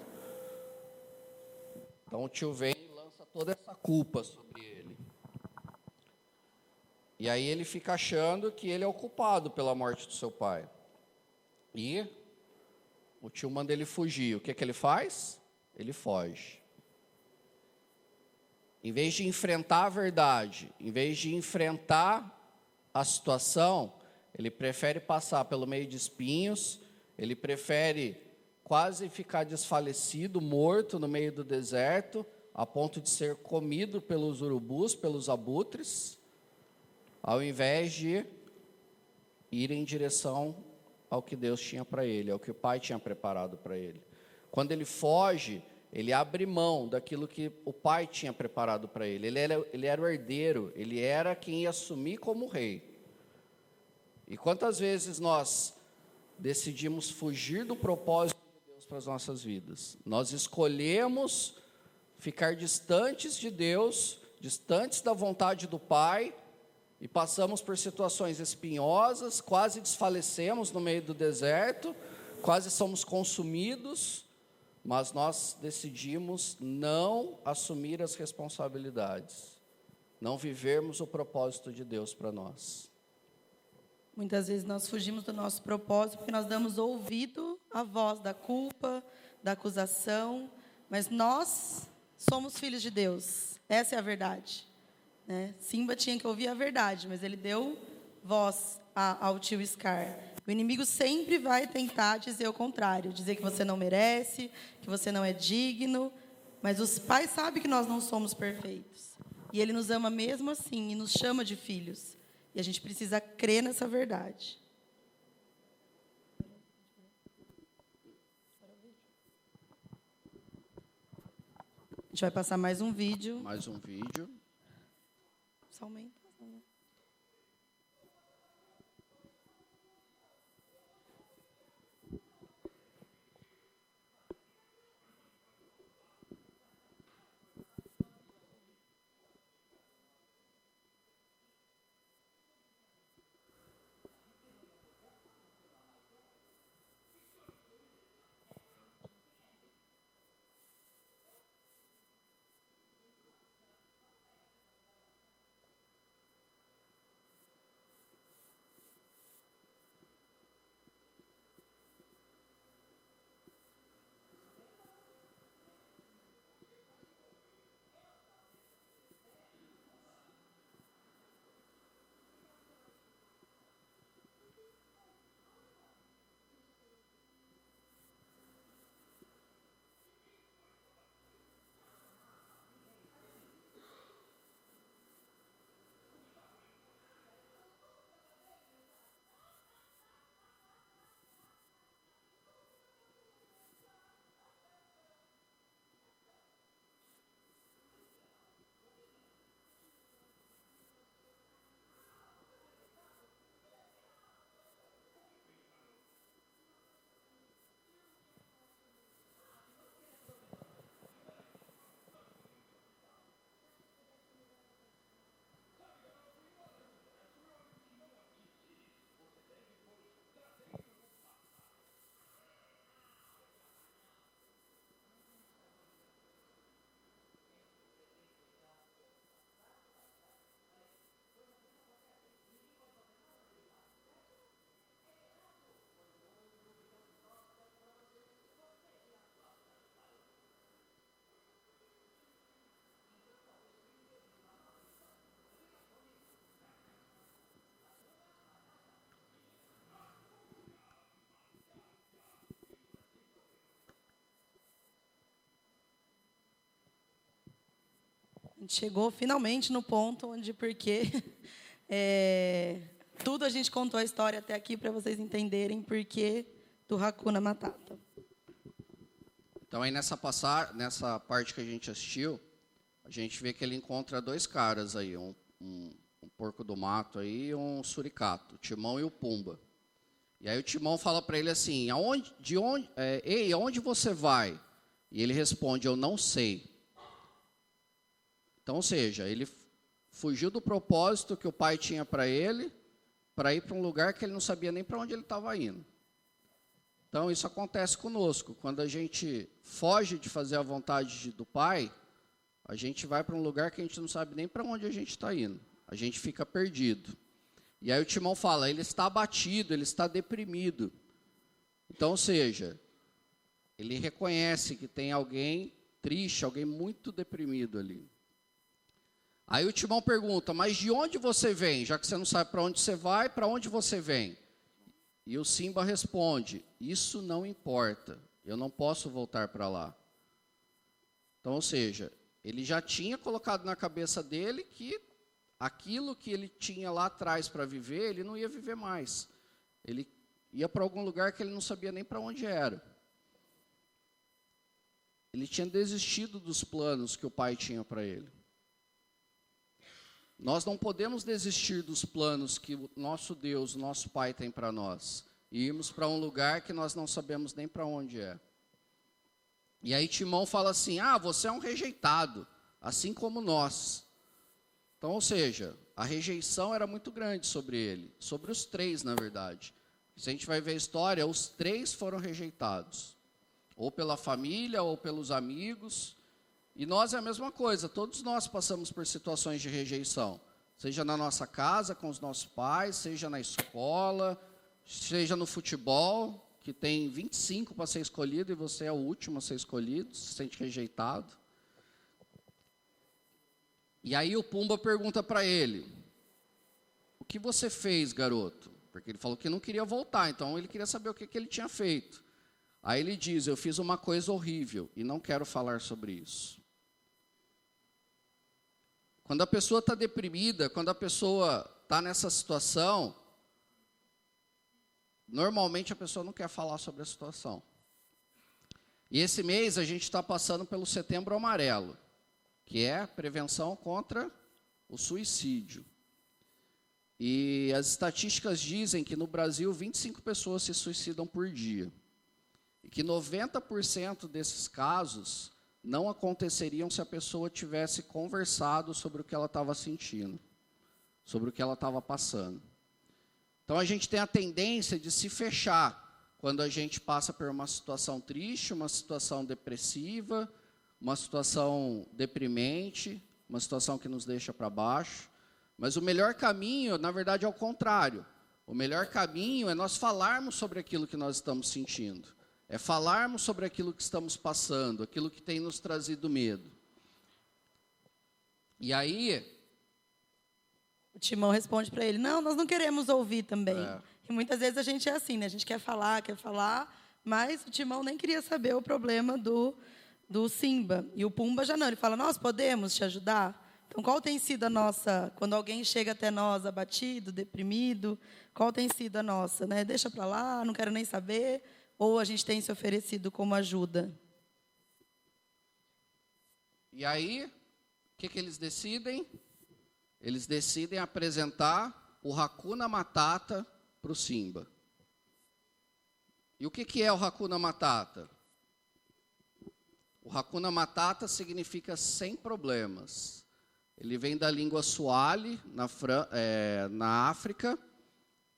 A: Então, o tio vem e lança toda essa culpa sobre ele. E aí ele fica achando que ele é o culpado pela morte do seu pai. E o tio manda ele fugir. O que ele faz? Ele foge. Em vez de enfrentar a verdade, em vez de enfrentar a situação, ele prefere passar pelo meio de espinhos, ele prefere quase ficar desfalecido, morto no meio do deserto, a ponto de ser comido pelos urubus, pelos abutres, ao invés de ir em direção ao que Deus tinha para ele, ao que o Pai tinha preparado para ele. Quando ele foge, ele abre mão daquilo que o Pai tinha preparado para ele. Ele era o herdeiro, ele era quem ia assumir como rei. E quantas vezes nós decidimos fugir do propósito de Deus para as nossas vidas? Nós escolhemos ficar distantes de Deus, distantes da vontade do Pai, e passamos por situações espinhosas, quase desfalecemos no meio do deserto, quase somos consumidos, mas nós decidimos não assumir as responsabilidades, não vivermos o propósito de Deus para nós.
B: Muitas vezes nós fugimos do nosso propósito porque nós damos ouvido à voz da culpa, da acusação, mas nós somos filhos de Deus, essa é a verdade, né? Simba tinha que ouvir a verdade, mas ele deu voz ao tio Scar. O inimigo sempre vai tentar dizer o contrário, dizer que você não merece, que você não é digno, mas os pais sabem que nós não somos perfeitos, e ele nos ama mesmo assim, e nos chama de filhos. E a gente precisa crer nessa verdade. gente vai passar mais um vídeo.
A: Mais um vídeo.
B: Só aumenta. A gente chegou finalmente no ponto onde, porque tudo a gente contou a história até aqui para vocês entenderem por que do Hakuna Matata.
A: Então, aí nessa parte que a gente assistiu, a gente vê que ele encontra dois caras aí, um porco do mato aí e um suricato, o Timão e o Pumba. E aí o Timão fala para ele assim, ei, aonde você vai? E ele responde, eu não sei. Então, ou seja, ele fugiu do propósito que o pai tinha para ir para um lugar que ele não sabia nem para onde ele estava indo. Então, isso acontece conosco. Quando a gente foge de fazer a vontade do pai, a gente vai para um lugar que a gente não sabe nem para onde a gente está indo. A gente fica perdido. E aí o Timão fala, ele está abatido, ele está deprimido. Então, ou seja, ele reconhece que tem alguém triste, alguém muito deprimido ali. Aí o Timão pergunta, mas de onde você vem? Já que você não sabe para onde você vai, para onde você vem? E o Simba responde, isso não importa, eu não posso voltar para lá. Então, ou seja, ele já tinha colocado na cabeça dele que aquilo que ele tinha lá atrás para viver, ele não ia viver mais. Ele ia para algum lugar que ele não sabia nem para onde era. Ele tinha desistido dos planos que o pai tinha para ele. Nós não podemos desistir dos planos que o nosso Deus, o nosso Pai tem para nós. E irmos para um lugar que nós não sabemos nem para onde é. E aí Timão fala assim, você é um rejeitado, assim como nós. Então, ou seja, a rejeição era muito grande sobre ele. Sobre os três, na verdade. Se a gente vai ver a história, os três foram rejeitados. Ou pela família, ou pelos amigos. E nós é a mesma coisa, todos nós passamos por situações de rejeição, seja na nossa casa, com os nossos pais, seja na escola, seja no futebol, que tem 25 para ser escolhido e você é o último a ser escolhido, se sente rejeitado. E aí o Pumba pergunta para ele, o que você fez, garoto? Porque ele falou que não queria voltar, então ele queria saber o que ele tinha feito. Aí ele diz, eu fiz uma coisa horrível e não quero falar sobre isso. Quando a pessoa está deprimida, quando a pessoa está nessa situação, normalmente a pessoa não quer falar sobre a situação. E esse mês a gente está passando pelo Setembro Amarelo. que é prevenção contra o suicídio. E as estatísticas dizem que no Brasil 25 pessoas se suicidam por dia. E que 90% desses casos não aconteceriam se a pessoa tivesse conversado sobre o que ela estava sentindo, sobre o que ela estava passando. Então a gente tem a tendência de se fechar quando a gente passa por uma situação triste, uma situação depressiva, uma situação deprimente, uma situação que nos deixa para baixo. Mas o melhor caminho, na verdade, é o contrário. O melhor caminho é nós falarmos sobre aquilo que nós estamos sentindo. É falarmos sobre aquilo que estamos passando, aquilo que tem nos trazido medo. E aí...
B: o Timão responde para ele, não, nós não queremos ouvir também.
A: É.
B: E muitas vezes a gente é assim, né? A gente quer falar, mas o Timão nem queria saber o problema do Simba. E o Pumba já não. Ele fala, nós podemos te ajudar? Então, qual tem sido a nossa... quando alguém chega até nós abatido, deprimido, qual tem sido a nossa? Né? Deixa para lá, não quero nem saber. Ou a gente tem se oferecido como ajuda?
A: E aí, o que eles decidem? Eles decidem apresentar o Hakuna Matata para o Simba. E o que é o Hakuna Matata? O Hakuna Matata significa sem problemas. Ele vem da língua Swahili, na África,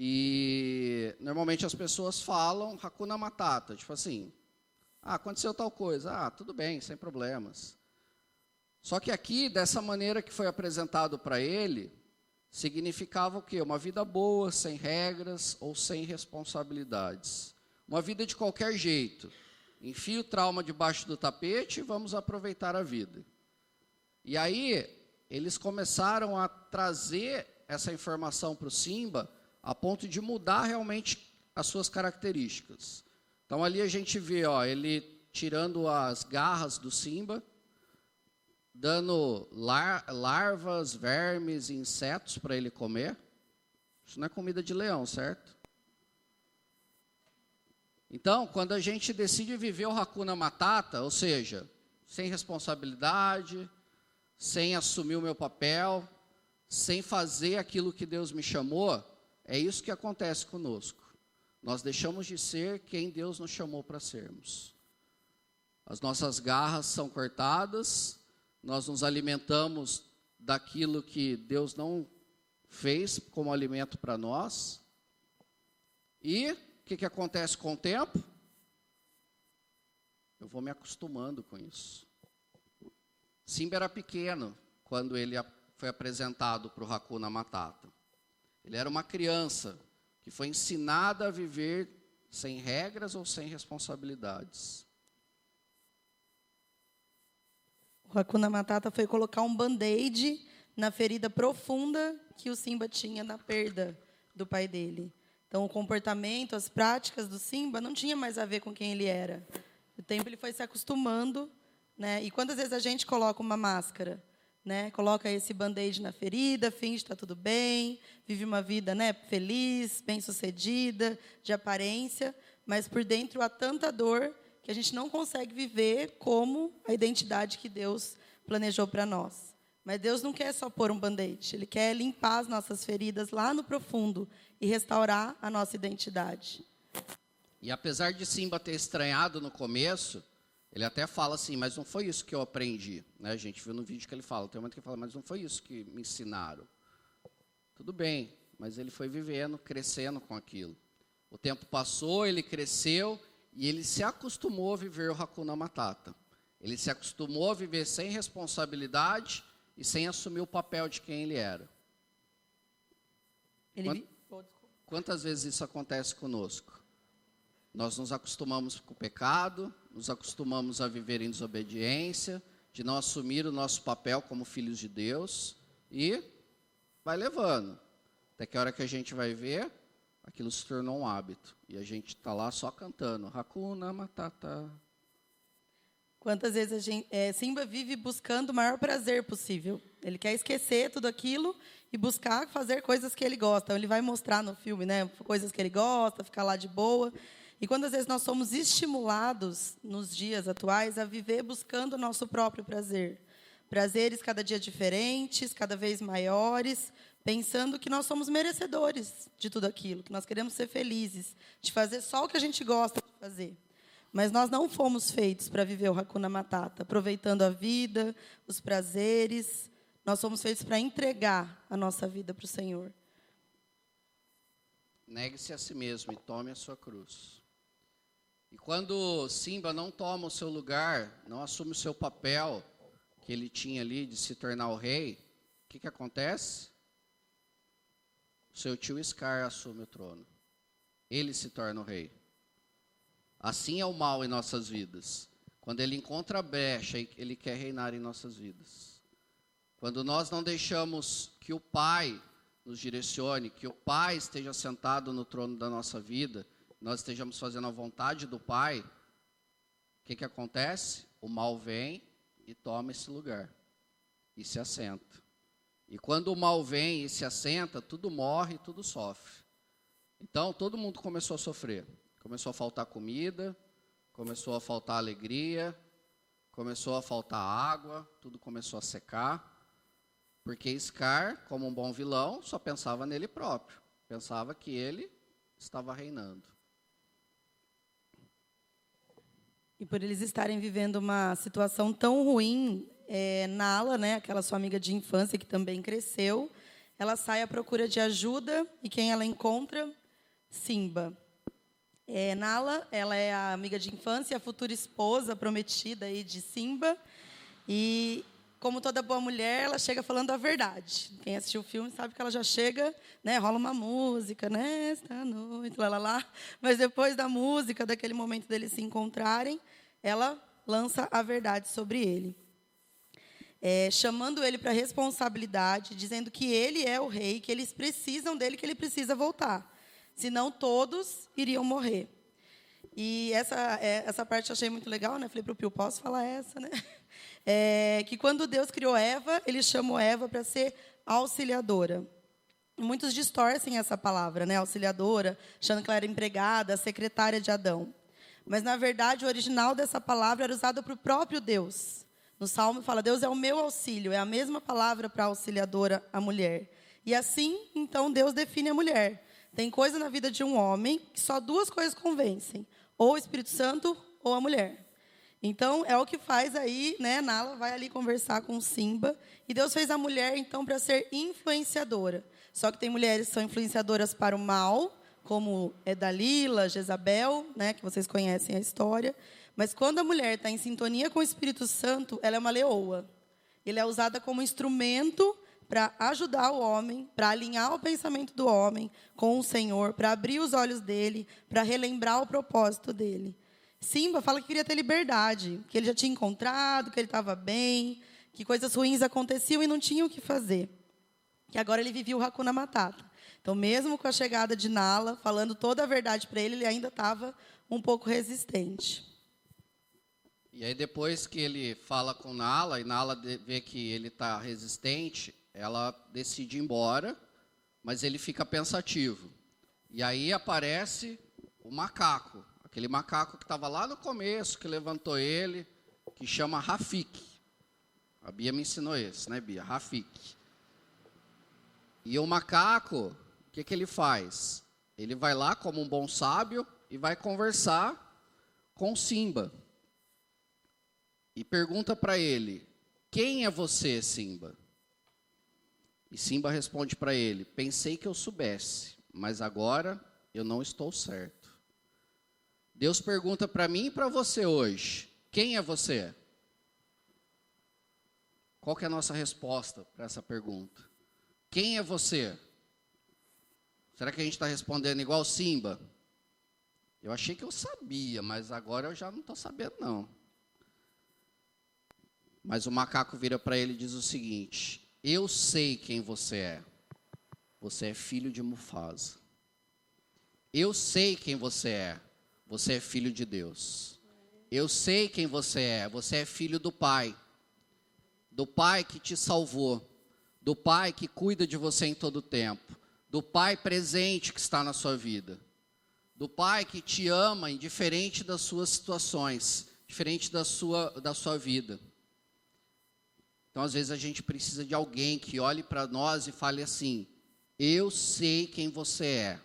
A: e normalmente as pessoas falam Hakuna Matata, tipo assim, aconteceu tal coisa, tudo bem, sem problemas. Só que aqui, dessa maneira que foi apresentado para ele, significava o quê? Uma vida boa, sem regras ou sem responsabilidades. Uma vida de qualquer jeito. Enfia o trauma debaixo do tapete e vamos aproveitar a vida. E aí, eles começaram a trazer essa informação para o Simba a ponto de mudar realmente as suas características. Então, ali a gente vê ele tirando as garras do Simba, dando larvas, vermes e insetos para ele comer. Isso não é comida de leão, certo? Então, quando a gente decide viver o Hakuna Matata, ou seja, sem responsabilidade, sem assumir o meu papel, sem fazer aquilo que Deus me chamou, é isso que acontece conosco. Nós deixamos de ser quem Deus nos chamou para sermos. As nossas garras são cortadas, nós nos alimentamos daquilo que Deus não fez como alimento para nós. E o que acontece com o tempo? Eu vou me acostumando com isso. Simba era pequeno quando ele foi apresentado para o Hakuna Matata. Ele era uma criança que foi ensinada a viver sem regras ou sem responsabilidades.
B: O Hakuna Matata foi colocar um band-aid na ferida profunda que o Simba tinha na perda do pai dele. Então, o comportamento, as práticas do Simba não tinha mais a ver com quem ele era. O tempo ele foi se acostumando, né? E quantas vezes a gente coloca uma máscara, né? Coloca esse band-aid na ferida, finge que está tudo bem, vive uma vida, né, feliz, bem-sucedida, de aparência, mas por dentro há tanta dor que a gente não consegue viver como a identidade que Deus planejou para nós. Mas Deus não quer só pôr um band-aid, Ele quer limpar as nossas feridas lá no profundo e restaurar a nossa identidade.
A: E apesar de Simba ter estranhado no começo, ele até fala assim, mas não foi isso que eu aprendi. Né? A gente viu no vídeo que ele fala, tem um momento que ele fala, mas não foi isso que me ensinaram. Tudo bem, mas ele foi vivendo, crescendo com aquilo. O tempo passou, ele cresceu e ele se acostumou a viver o Hakuna Matata. Ele se acostumou a viver sem responsabilidade e sem assumir o papel de quem ele era. Quantas vezes isso acontece conosco? Nós nos acostumamos com o pecado, nos acostumamos a viver em desobediência, de não assumir o nosso papel como filhos de Deus e vai levando. Até que a hora que a gente vai ver, aquilo se tornou um hábito. E a gente está lá só cantando, Hakuna Matata.
B: Quantas vezes Simba vive buscando o maior prazer possível. Ele quer esquecer tudo aquilo e buscar fazer coisas que ele gosta. Então, ele vai mostrar no filme, né, coisas que ele gosta, ficar lá de boa. E quantas vezes nós somos estimulados, nos dias atuais, a viver buscando o nosso próprio prazer. prazeres cada dia diferentes, cada vez maiores, pensando que nós somos merecedores de tudo aquilo, que nós queremos ser felizes, de fazer só o que a gente gosta de fazer. Mas nós não fomos feitos para viver o Hakuna Matata, aproveitando a vida, os prazeres. Nós fomos feitos para entregar a nossa vida para o Senhor.
A: Negue-se a si mesmo e tome a sua cruz. E quando Simba não toma o seu lugar, não assume o seu papel que ele tinha ali de se tornar o rei, o que acontece? O seu tio Scar assume o trono. Ele se torna o rei. Assim é o mal em nossas vidas. Quando ele encontra a brecha, ele quer reinar em nossas vidas. Quando nós não deixamos que o Pai nos direcione, que o Pai esteja sentado no trono da nossa vida, nós estejamos fazendo a vontade do Pai, o que acontece? O mal vem e toma esse lugar e se assenta. E quando o mal vem e se assenta, tudo morre, tudo sofre. Então, todo mundo começou a sofrer. Começou a faltar comida, começou a faltar alegria, começou a faltar água, tudo começou a secar. Porque Scar, como um bom vilão, só pensava nele próprio. Pensava que ele estava reinando.
B: E por eles estarem vivendo uma situação tão ruim, Nala, né, aquela sua amiga de infância que também cresceu, ela sai à procura de ajuda e quem ela encontra? Simba. Nala, ela é a amiga de infância, a futura esposa prometida aí de Simba. E, como toda boa mulher, ela chega falando a verdade. Quem assistiu o filme sabe que ela já chega, né, rola uma música, nesta noite, lá. Mas depois da música, daquele momento deles se encontrarem, ela lança a verdade sobre ele. Chamando ele para a responsabilidade, dizendo que ele é o rei, que eles precisam dele, que ele precisa voltar. Senão todos iriam morrer. E essa parte eu achei muito legal, né? Falei para o Pio, posso falar essa, né? Que quando Deus criou Eva, ele chamou Eva para ser auxiliadora. Muitos distorcem essa palavra, né? Auxiliadora, achando que ela era empregada, secretária de Adão. Mas, na verdade, o original dessa palavra era usado para o próprio Deus. No Salmo fala, Deus é o meu auxílio. É a mesma palavra para auxiliadora, a mulher. E assim, então, Deus define a mulher. Tem coisa na vida de um homem que só duas coisas convencem. Ou o Espírito Santo ou a mulher. Então, é o que faz aí, né? Nala vai ali conversar com Simba. E Deus fez a mulher, então, para ser influenciadora. Só que tem mulheres que são influenciadoras para o mal, como Dalila, Jezabel, né? Que vocês conhecem a história. Mas quando a mulher está em sintonia com o Espírito Santo, ela é uma leoa. Ela é usada como instrumento para ajudar o homem, para alinhar o pensamento do homem com o Senhor, para abrir os olhos dele, para relembrar o propósito dele. Simba fala que queria ter liberdade, que ele já tinha encontrado, que ele estava bem, que coisas ruins aconteciam e não tinha o que fazer. Que agora ele vivia o Hakuna Matata. Então, mesmo com a chegada de Nala, falando toda a verdade para ele, ele ainda estava um pouco resistente.
A: E aí, depois que ele fala com Nala, e Nala vê que ele está resistente, ela decide ir embora, mas ele fica pensativo. E aí aparece o macaco, aquele macaco que estava lá no começo, que levantou ele, que chama Rafik. A Bia me ensinou esse, né, Bia? Rafik. E o macaco, o que ele faz? Ele vai lá como um bom sábio e vai conversar com Simba. E pergunta para ele, quem é você, Simba? E Simba responde para ele, pensei que eu soubesse, mas agora eu não estou certo. Deus pergunta para mim e para você hoje, quem é você? Qual que é a nossa resposta para essa pergunta? Quem é você? Será que a gente está respondendo igual Simba? Eu achei que eu sabia, mas agora eu já não estou sabendo, não. Mas o macaco vira para ele e diz o seguinte, eu sei quem você é. Você é filho de Mufasa. Eu sei quem você é. Você é filho de Deus. Eu sei quem você é. Você é filho do Pai. Do Pai que te salvou. Do Pai que cuida de você em todo o tempo. Do Pai presente que está na sua vida. Do Pai que te ama indiferente das suas situações. Diferente da sua vida. Então, às vezes, a gente precisa de alguém que olhe para nós e fale assim: eu sei quem você é.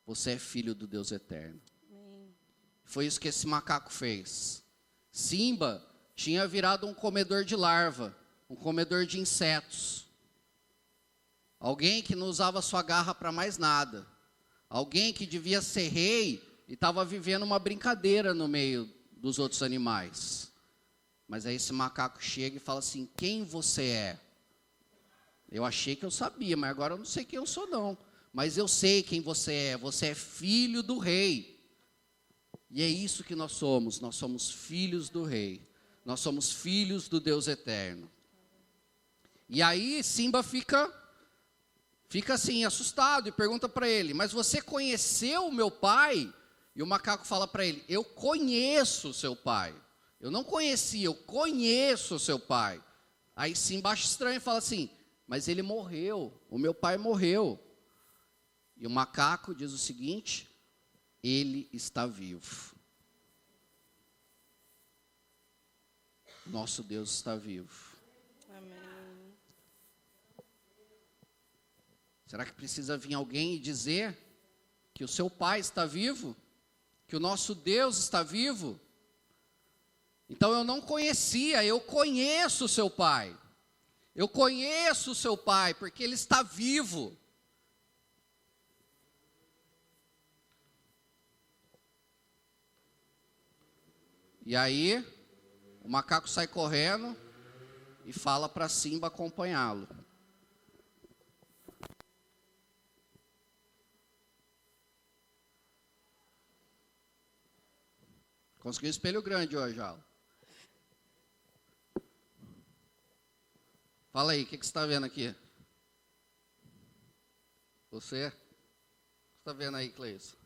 A: Você é filho do Deus eterno. Foi isso que esse macaco fez. Simba tinha virado um comedor de larva, um comedor de insetos. Alguém que não usava sua garra para mais nada. Alguém que devia ser rei e estava vivendo uma brincadeira no meio dos outros animais. Mas aí esse macaco chega e fala assim: quem você é? Eu achei que eu sabia, mas agora eu não sei quem eu sou não. Mas eu sei quem você é filho do rei. E é isso que nós somos filhos do rei. Nós somos filhos do Deus eterno. E aí Simba fica assim, assustado, e pergunta para ele: mas você conheceu o meu pai? E o macaco fala para ele: eu conheço o seu pai. Eu não conheci, eu conheço o seu pai. Aí Simba acha estranho e fala assim: mas ele morreu, o meu pai morreu. E o macaco diz o seguinte: ele está vivo. Nosso Deus está vivo.
B: Amém.
A: Será que precisa vir alguém e dizer que o seu pai está vivo? Que o nosso Deus está vivo? Então eu não conhecia, eu conheço o seu pai. Eu conheço o seu pai, porque ele está vivo. E aí, o macaco sai correndo e fala para Simba acompanhá-lo. Consegui um espelho grande hoje, ó. Fala aí, o que você está vendo aqui? Você? O que você está vendo aí, Cleison? O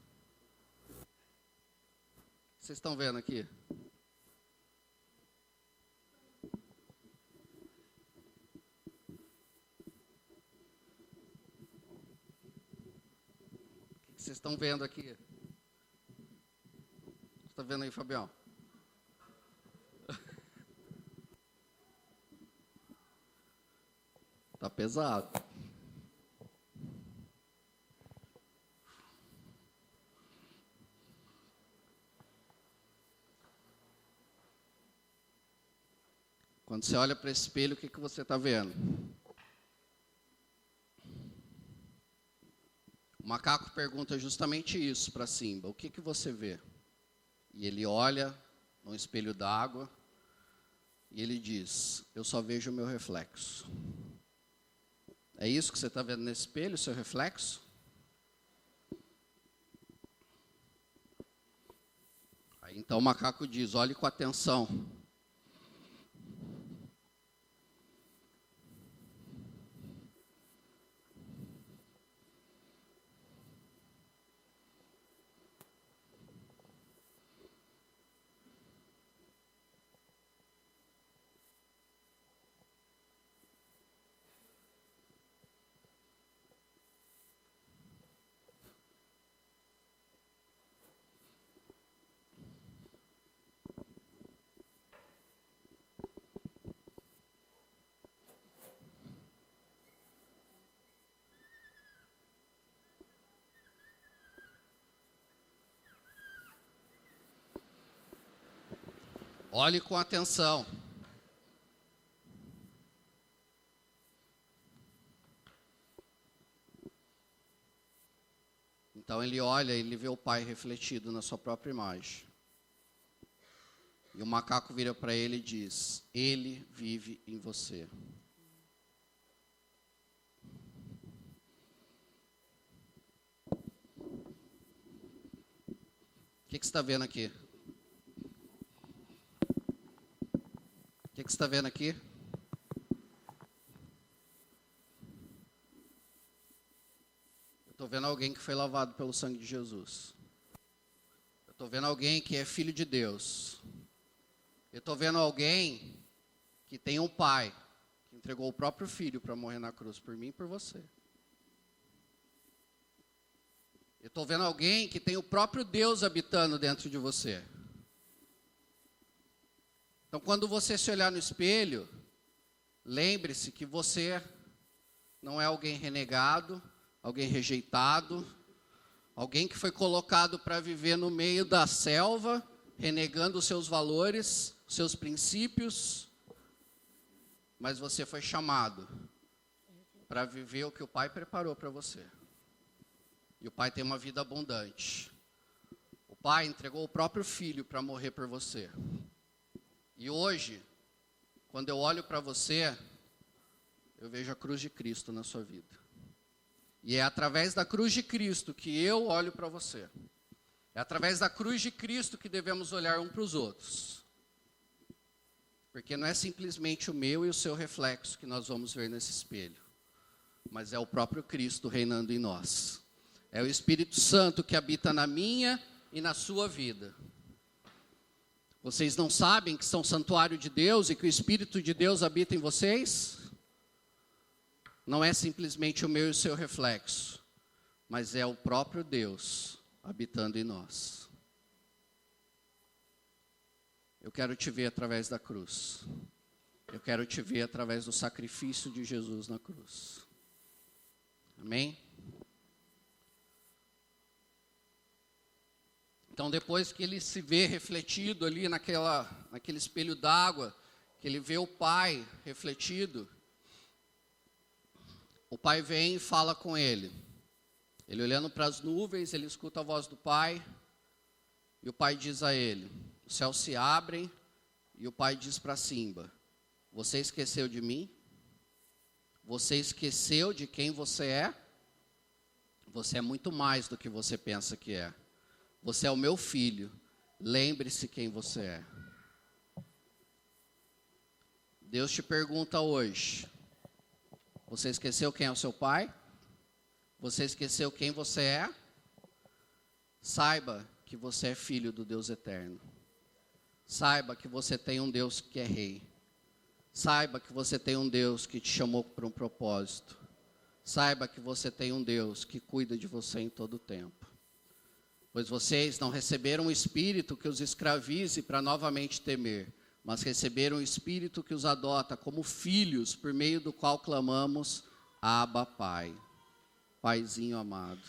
A: que vocês estão vendo aqui? O que vocês estão vendo aqui? O que você está vendo aí, Fabião? Tá pesado. Quando você olha para esse espelho, o que você está vendo? O macaco pergunta justamente isso para Simba: o que você vê? E ele olha no espelho d'água e ele diz: eu só vejo o meu reflexo. É isso que você está vendo nesse espelho, o seu reflexo? Aí então o macaco diz: olhe com atenção. Olhe com atenção. Então ele olha e ele vê o pai refletido na sua própria imagem. E o macaco vira para ele e diz: ele vive em você. O que você está vendo aqui? O que você está vendo aqui? Eu estou vendo alguém que foi lavado pelo sangue de Jesus. Eu estou vendo alguém que é filho de Deus. Eu estou vendo alguém que tem um pai que entregou o próprio filho para morrer na cruz por mim e por você. Eu estou vendo alguém que tem o próprio Deus habitando dentro de você. Então, quando você se olhar no espelho, lembre-se que você não é alguém renegado, alguém rejeitado, alguém que foi colocado para viver no meio da selva, renegando os seus valores, seus princípios, mas você foi chamado para viver o que o Pai preparou para você. E o Pai tem uma vida abundante. O Pai entregou o próprio Filho para morrer por você. E hoje, quando eu olho para você, eu vejo a cruz de Cristo na sua vida. E é através da cruz de Cristo que eu olho para você. É através da cruz de Cristo que devemos olhar um para os outros. Porque não é simplesmente o meu e o seu reflexo que nós vamos ver nesse espelho, mas é o próprio Cristo reinando em nós. É o Espírito Santo que habita na minha e na sua vida. Vocês não sabem que são santuário de Deus e que o Espírito de Deus habita em vocês? Não é simplesmente o meu e o seu reflexo, mas é o próprio Deus habitando em nós. Eu quero te ver através da cruz. Eu quero te ver através do sacrifício de Jesus na cruz. Amém? Então, depois que ele se vê refletido ali naquele espelho d'água, que ele vê o Pai refletido, o Pai vem e fala com ele. Ele olhando para as nuvens, ele escuta a voz do Pai, e o Pai diz a ele, os céus se abrem, e o Pai diz para Simba, você esqueceu de mim? Você esqueceu de quem você é? Você é muito mais do que você pensa que é. Você é o meu filho, lembre-se quem você é. Deus te pergunta hoje, você esqueceu quem é o seu pai? Você esqueceu quem você é? Saiba que você é filho do Deus eterno. Saiba que você tem um Deus que é rei. Saiba que você tem um Deus que te chamou para um propósito. Saiba que você tem um Deus que cuida de você em todo o tempo. Pois vocês não receberam um espírito que os escravize para novamente temer, mas receberam um espírito que os adota como filhos, por meio do qual clamamos, Abba, Pai. Paizinho amado.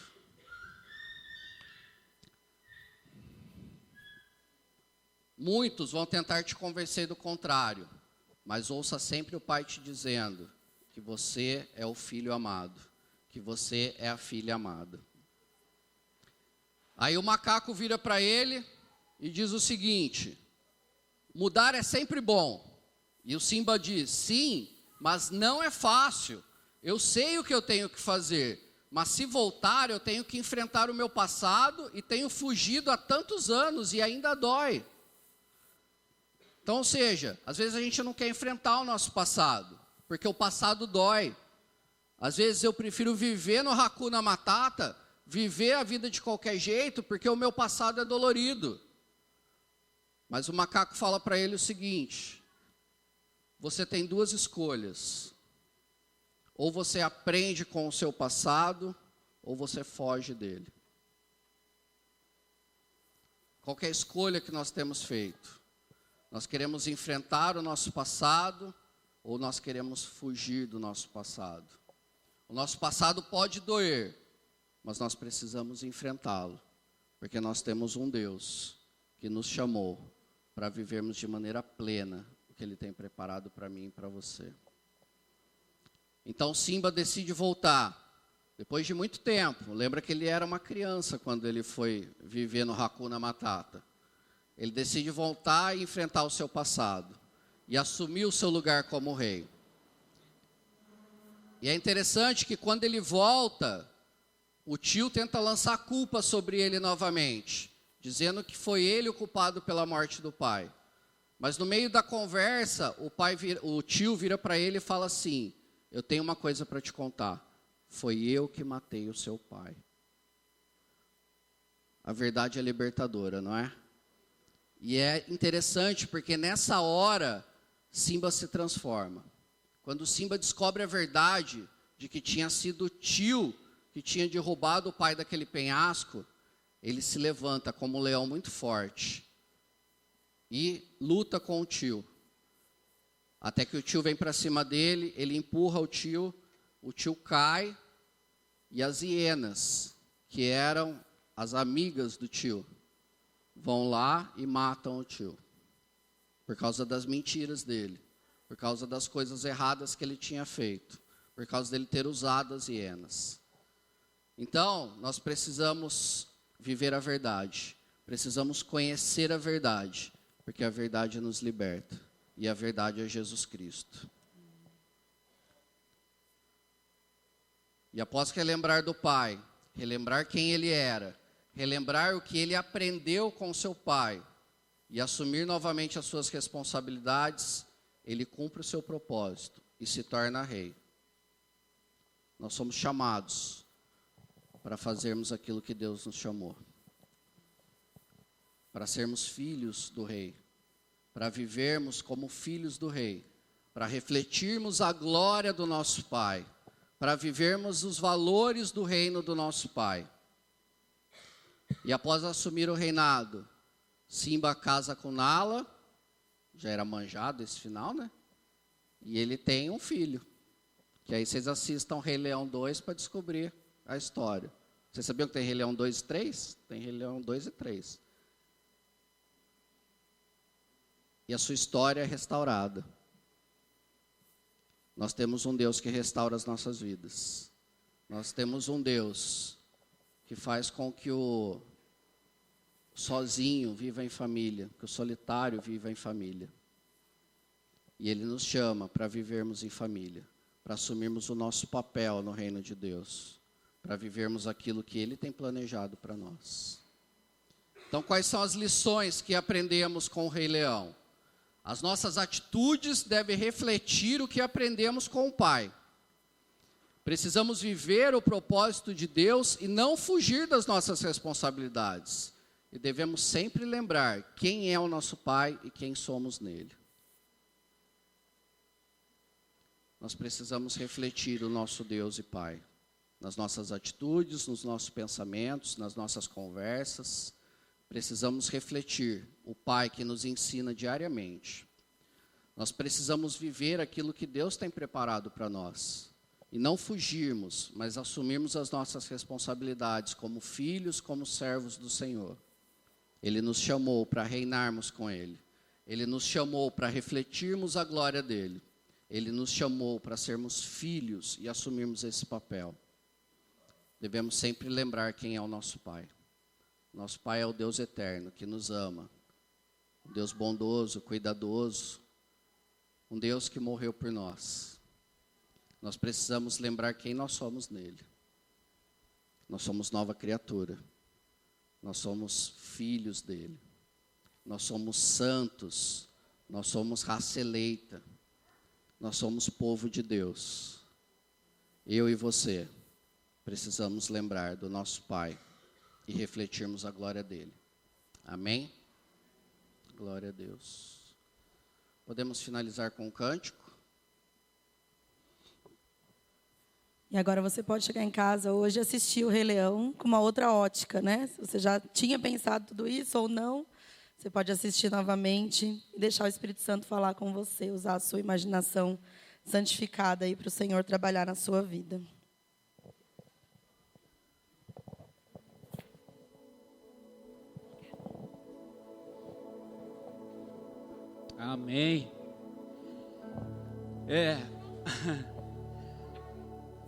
A: Muitos vão tentar te convencer do contrário, mas ouça sempre o Pai te dizendo que você é o filho amado, que você é a filha amada. Aí o macaco vira para ele e diz o seguinte, mudar é sempre bom. E o Simba diz, sim, mas não é fácil. Eu sei o que eu tenho que fazer, mas se voltar eu tenho que enfrentar o meu passado e tenho fugido há tantos anos e ainda dói. Então, ou seja, às vezes a gente não quer enfrentar o nosso passado, porque o passado dói. Às vezes eu prefiro viver no Hakuna Matata, viver a vida de qualquer jeito, porque o meu passado é dolorido. Mas o macaco fala para ele o seguinte, você tem duas escolhas. Ou você aprende com o seu passado, ou você foge dele. Qual que é a escolha que nós temos feito? Nós queremos enfrentar o nosso passado ou nós queremos fugir do nosso passado? O nosso passado pode doer, mas nós precisamos enfrentá-lo, porque nós temos um Deus que nos chamou para vivermos de maneira plena o que Ele tem preparado para mim e para você. Então Simba decide voltar, depois de muito tempo. Lembra que ele era uma criança quando ele foi viver no Hakuna Matata. Ele decide voltar e enfrentar o seu passado e assumir o seu lugar como rei. E é interessante que quando ele volta, o tio tenta lançar culpa sobre ele novamente, dizendo que foi ele o culpado pela morte do pai. Mas no meio da conversa, o tio vira para ele e fala assim, eu tenho uma coisa para te contar, foi eu que matei o seu pai. A verdade é libertadora, não é? E é interessante porque nessa hora, Simba se transforma. Quando Simba descobre a verdade de que tinha sido o tio que tinha derrubado o pai daquele penhasco, ele se levanta como um leão muito forte e luta com o tio. Até que o tio vem para cima dele, ele empurra o tio cai, e as hienas, que eram as amigas do tio, vão lá e matam o tio. Por causa das mentiras dele, por causa das coisas erradas que ele tinha feito, por causa dele ter usado as hienas. Então, nós precisamos viver a verdade, precisamos conhecer a verdade, porque a verdade nos liberta, e a verdade é Jesus Cristo. E após relembrar do pai, relembrar quem ele era, relembrar o que ele aprendeu com seu pai, e assumir novamente as suas responsabilidades, ele cumpre o seu propósito e se torna rei. Nós somos chamados para fazermos aquilo que Deus nos chamou. Para sermos filhos do rei. Para vivermos como filhos do rei. Para refletirmos a glória do nosso Pai. Para vivermos os valores do reino do nosso Pai. E após assumir o reinado, Simba casa com Nala. Já era manjado esse final, né? E ele tem um filho. Que aí vocês assistam Rei Leão 2 para descobrir a história. Vocês sabiam que tem Rei Leão 2 e 3? Tem Rei Leão 2 e 3. E a sua história é restaurada. Nós temos um Deus que restaura as nossas vidas. Nós temos um Deus que faz com que o sozinho viva em família, que o solitário viva em família. E Ele nos chama para vivermos em família, para assumirmos o nosso papel no reino de Deus, para vivermos aquilo que Ele tem planejado para nós. Então, quais são as lições que aprendemos com o Rei Leão? As nossas atitudes devem refletir o que aprendemos com o Pai. Precisamos viver o propósito de Deus e não fugir das nossas responsabilidades. E devemos sempre lembrar quem é o nosso Pai e quem somos nele. Nós precisamos refletir o nosso Deus e Pai, nas nossas atitudes, nos nossos pensamentos, nas nossas conversas. Precisamos refletir o Pai que nos ensina diariamente. Nós precisamos viver aquilo que Deus tem preparado para nós. E não fugirmos, mas assumirmos as nossas responsabilidades como filhos, como servos do Senhor. Ele nos chamou para reinarmos com Ele. Ele nos chamou para refletirmos a glória dEle. Ele nos chamou para sermos filhos e assumirmos esse papel. Devemos sempre lembrar quem é o nosso Pai. Nosso Pai é o Deus eterno, que nos ama. Um Deus bondoso, cuidadoso. Um Deus que morreu por nós. Nós precisamos lembrar quem nós somos nele. Nós somos nova criatura. Nós somos filhos dele. Nós somos santos. Nós somos raça eleita. Nós somos povo de Deus. Eu e você precisamos lembrar do nosso Pai e refletirmos a glória dele. Amém? Glória a Deus. Podemos finalizar com um cântico?
B: E agora você pode chegar em casa hoje e assistir o Rei Leão com uma outra ótica, né? Se você já tinha pensado tudo isso ou não, você pode assistir novamente e deixar o Espírito Santo falar com você, usar a sua imaginação santificada aí para o Senhor trabalhar na sua vida.
C: Amém.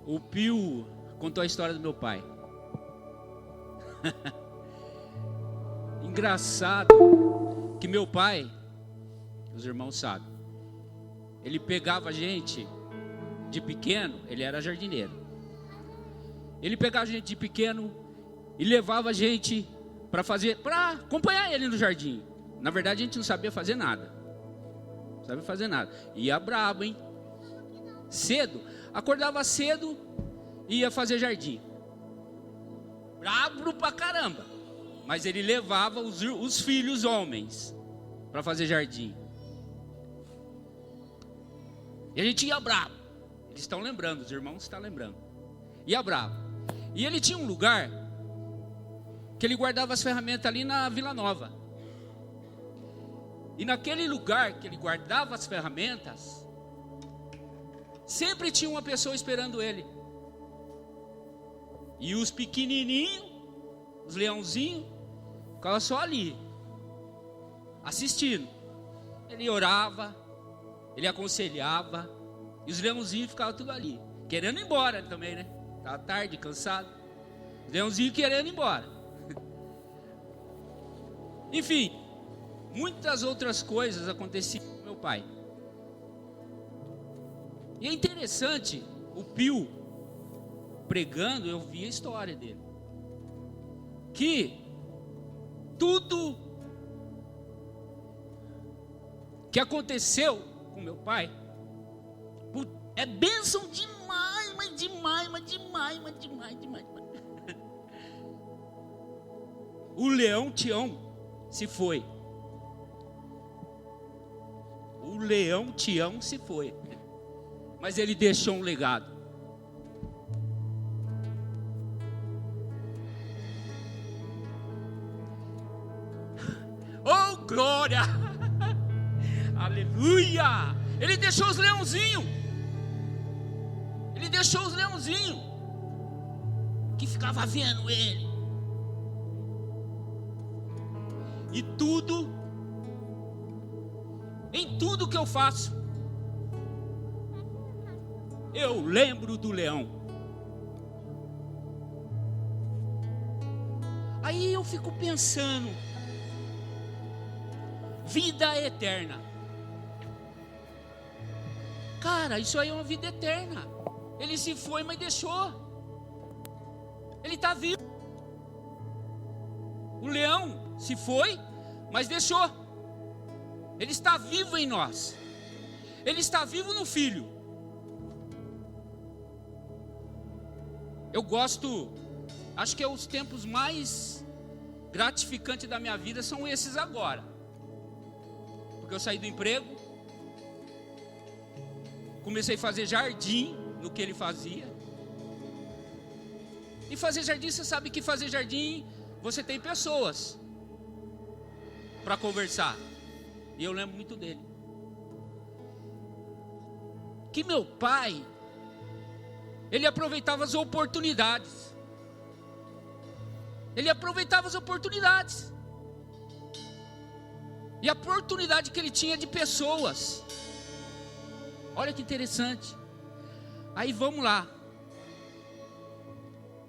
C: O Pio contou a história do meu pai. Engraçado que meu pai, os irmãos sabem, ele pegava a gente de pequeno, ele era jardineiro. Ele pegava a gente de pequeno e levava a gente para acompanhar ele no jardim. Na verdade, a gente não sabia fazer nada. Não sabia fazer nada. Ia brabo, hein? Cedo. Acordava cedo e ia fazer jardim. Brabo pra caramba. Mas ele levava os filhos homens para fazer jardim. E a gente ia brabo. Eles estão lembrando, os irmãos estão lembrando. Ia brabo. E ele tinha um lugar que ele guardava as ferramentas ali na Vila Nova. E naquele lugar que ele guardava as ferramentas, sempre tinha uma pessoa esperando ele. E os pequenininhos, os leãozinhos, ficavam só ali, assistindo. Ele orava, ele aconselhava, e os leãozinhos ficavam tudo ali, querendo ir embora também, né? Estava tarde, cansado. Os leãozinhos querendo ir embora. Enfim, muitas outras coisas aconteciam com meu pai. E é interessante, o Pio pregando, eu vi a história dele. Que tudo que aconteceu com meu pai é bênção demais, mas demais. O leão Tião se foi. O leão Tião se foi. Mas ele deixou um legado. Oh, glória! Aleluia! Ele deixou os leãozinhos. Ele deixou os leãozinhos que ficava vendo ele. E tudo, em tudo que eu faço, eu lembro do leão. Aí eu fico pensando, vida eterna. Cara, isso aí é uma vida eterna. Ele se foi, mas deixou. Ele está vivo. O leão se foi, mas deixou. Ele está vivo em nós. Ele está vivo no Filho. Eu gosto, acho que é os tempos mais gratificantes da minha vida são esses agora. Porque eu saí do emprego, comecei a fazer jardim no que ele fazia. E fazer jardim, você sabe que fazer jardim, você tem pessoas para conversar. E eu lembro muito dele. Que meu pai, ele aproveitava as oportunidades. Ele aproveitava as oportunidades. E a oportunidade que ele tinha de pessoas. Olha que interessante. Aí vamos lá.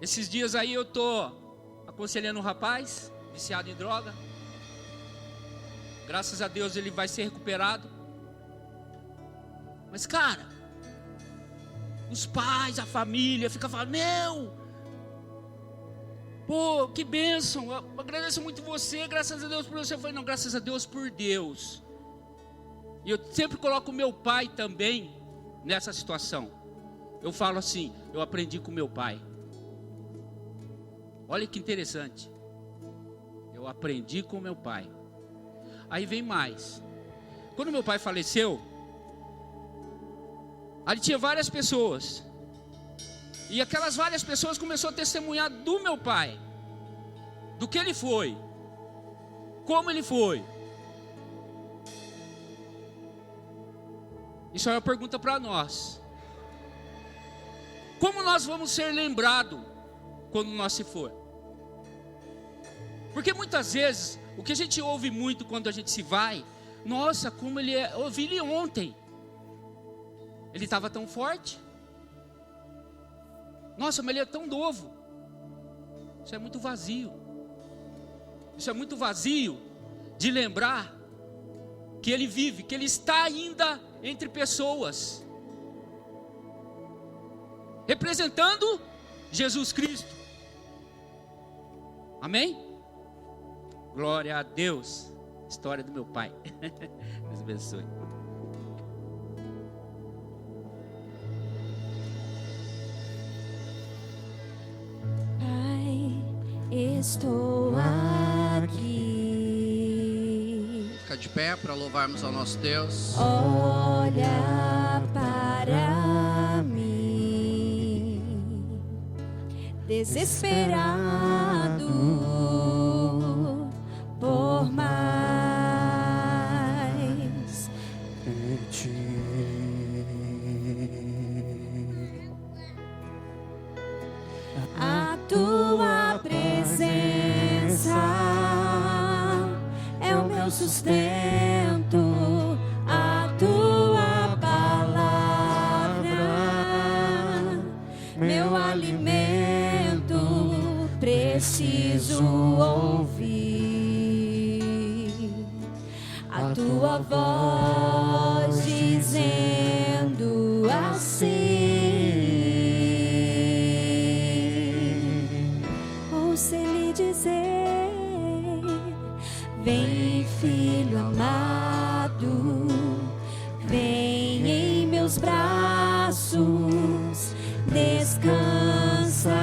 C: Esses dias aí eu tô aconselhando um rapaz viciado em droga. Graças a Deus ele vai ser recuperado. Mas cara, os pais, a família fica falando: meu, pô, que bênção, eu agradeço muito você, graças a Deus por você. Eu falei: não, graças a Deus por Deus. E eu sempre coloco o meu pai também nessa situação. Eu falo assim: eu aprendi com meu pai. Olha que interessante. Eu aprendi com meu pai. Aí vem mais. Quando meu pai faleceu, ali tinha várias pessoas. E aquelas várias pessoas começaram a testemunhar do meu pai. Do que ele foi. Como ele foi. Isso é uma pergunta para nós. Como nós vamos ser lembrados quando nós se for? Porque muitas vezes, o que a gente ouve muito quando a gente se vai: nossa, como ele é, eu ouvi ele ontem. Ele estava tão forte. Nossa, mas ele é tão novo. Isso é muito vazio. Isso é muito vazio de lembrar que ele vive, que ele está ainda entre pessoas, representando Jesus Cristo. Amém? Glória a Deus. História do meu pai. Deus abençoe.
D: Pai, estou aqui.
A: Fica de pé para louvarmos ao nosso Deus.
D: Olha para mim, desesperado por mais. sustento, a tua palavra, meu alimento, preciso ouvir a tua voz dizendo assim. Ouça ele dizer: vem, filho amado, vem em meus braços, descansa.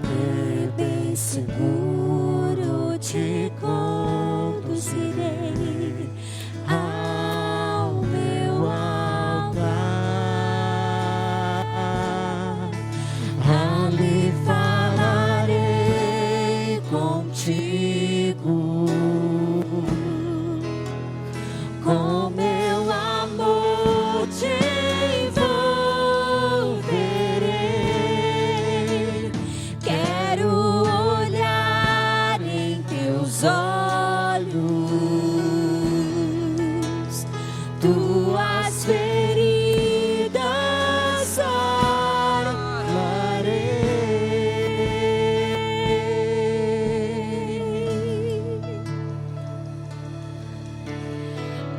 D: E bem seguro te conduzirei ao meu altar. Ali falarei contigo, com meu amor te envolverei. Quero olhar em teus olhos, tuas feridas sararei.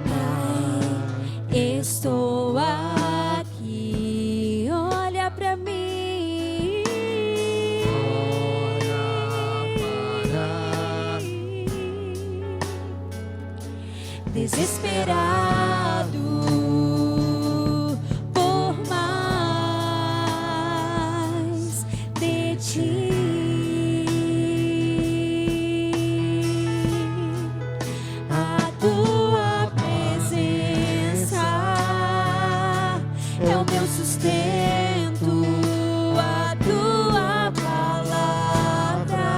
D: Pai, estou aqui, olha pra mim. Desesperado por mais de ti. A tua presença é o meu sustento, a tua palavra,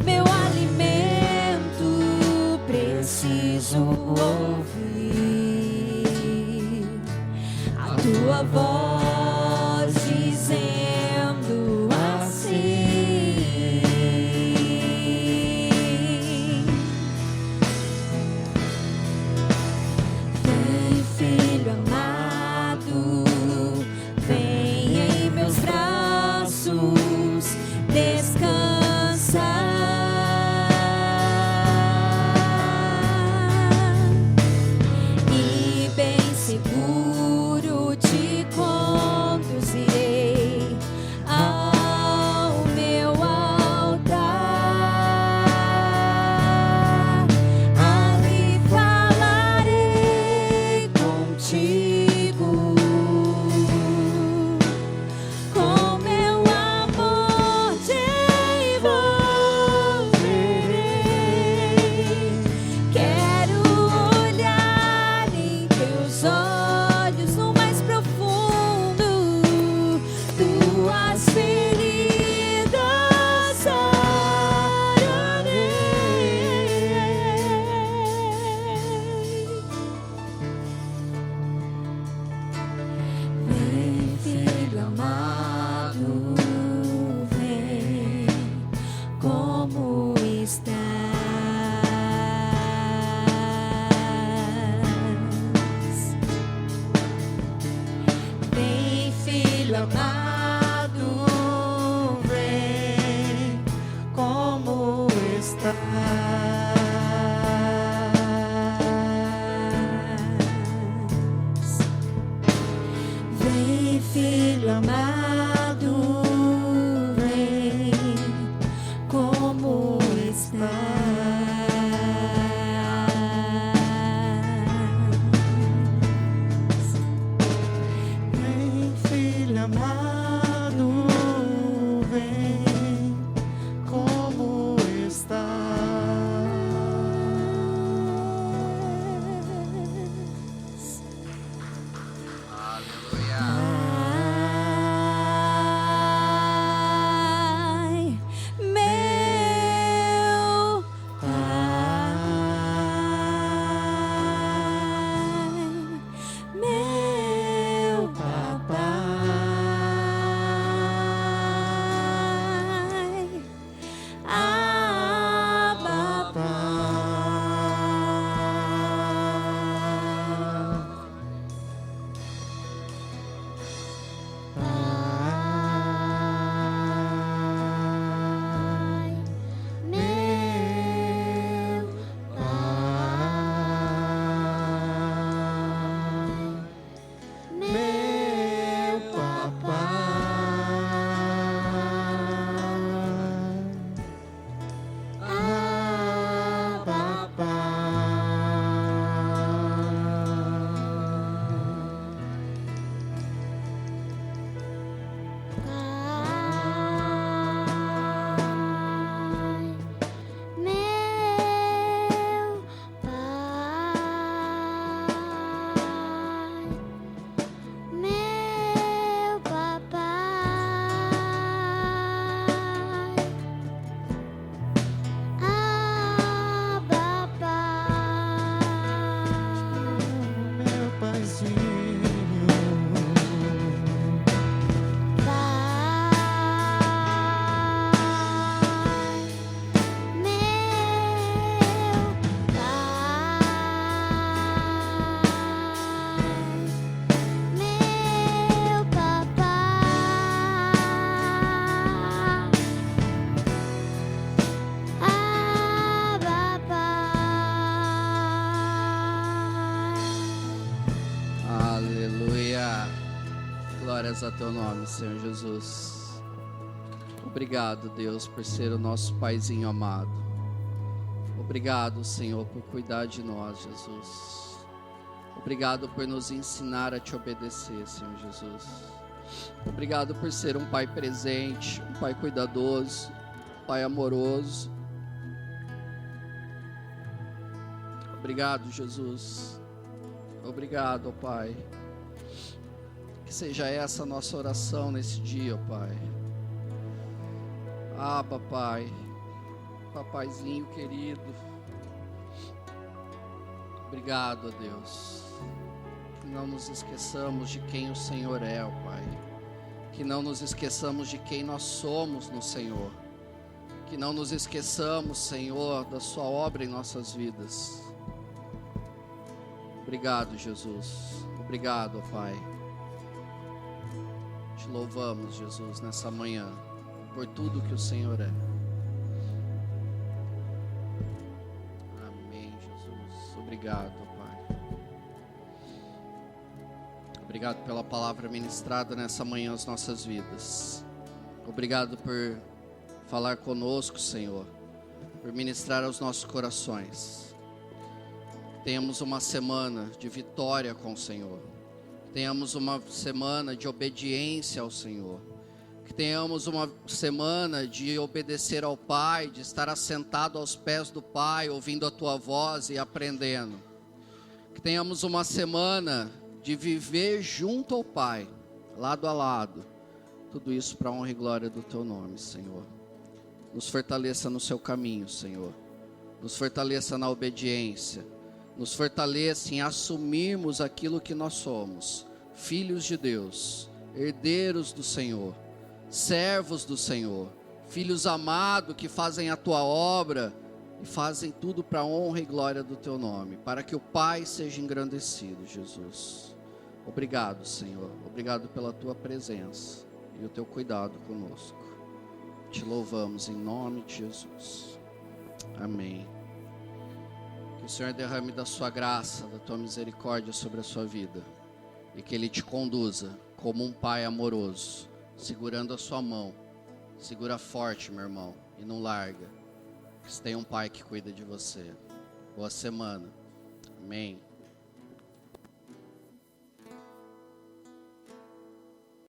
D: meu alimento, preciso ouvir a tua voz dizendo assim. Vem, filho amado, vem em meus braços, descansa. E bem seguro te conduzirei ao meu altar. Ali falarei contigo, com meu amor te envolverei. Quero olhar em teus olhos no mais profundo, tuas feridas sararei. Vem, filho amado, vem, como estás? Vem, filho amado, vem, como estás? Vem, filho amado, vem, como estás?
E: Vem, filho amado, vem, como estás?
A: a teu nome, Senhor Jesus. Obrigado, Deus, por ser o nosso Paizinho amado. Obrigado, Senhor, por cuidar de nós, Jesus. Obrigado por nos ensinar a te obedecer, Senhor Jesus. Obrigado por ser um Pai presente, um Pai cuidadoso, um Pai amoroso. Obrigado, Jesus. Obrigado, ó Pai. Que seja essa a nossa oração nesse dia, ó Pai. Papai, papaizinho querido. Obrigado, ó Deus. Que não nos esqueçamos de quem o Senhor é, ó Pai. Que não nos esqueçamos de quem nós somos no Senhor. Que não nos esqueçamos, Senhor, da sua obra em nossas vidas. Obrigado, Jesus. Obrigado, ó Pai. Te louvamos, Jesus, nessa manhã, por tudo que o Senhor é. Amém, Jesus. Obrigado, Pai. Obrigado pela palavra ministrada nessa manhã às nossas vidas. Obrigado por falar conosco, Senhor, por ministrar aos nossos corações. Tenhamos uma semana de vitória com o Senhor. Tenhamos uma semana de obediência ao Senhor. Que tenhamos uma semana de obedecer ao Pai, de estar assentado aos pés do Pai, ouvindo a Tua voz e aprendendo. Que tenhamos uma semana de viver junto ao Pai, lado a lado. Tudo isso para a honra e glória do Teu nome, Senhor. Nos fortaleça no Seu caminho, Senhor. Nos fortaleça na obediência. Nos fortaleça em assumirmos aquilo que nós somos. Filhos de Deus, herdeiros do Senhor. Servos do Senhor, filhos amados que fazem a Tua obra e fazem tudo para a honra e glória do Teu nome, para que o Pai seja engrandecido, Jesus. Obrigado, Senhor, obrigado pela Tua presença e o Teu cuidado conosco. Te louvamos em nome de Jesus. Amém. Que o Senhor derrame da Sua graça, da Tua misericórdia sobre a sua vida e que Ele te conduza como um Pai amoroso, segurando a sua mão. Segura forte, meu irmão, e não larga. Você tem um Pai que cuida de você. Boa semana. Amém.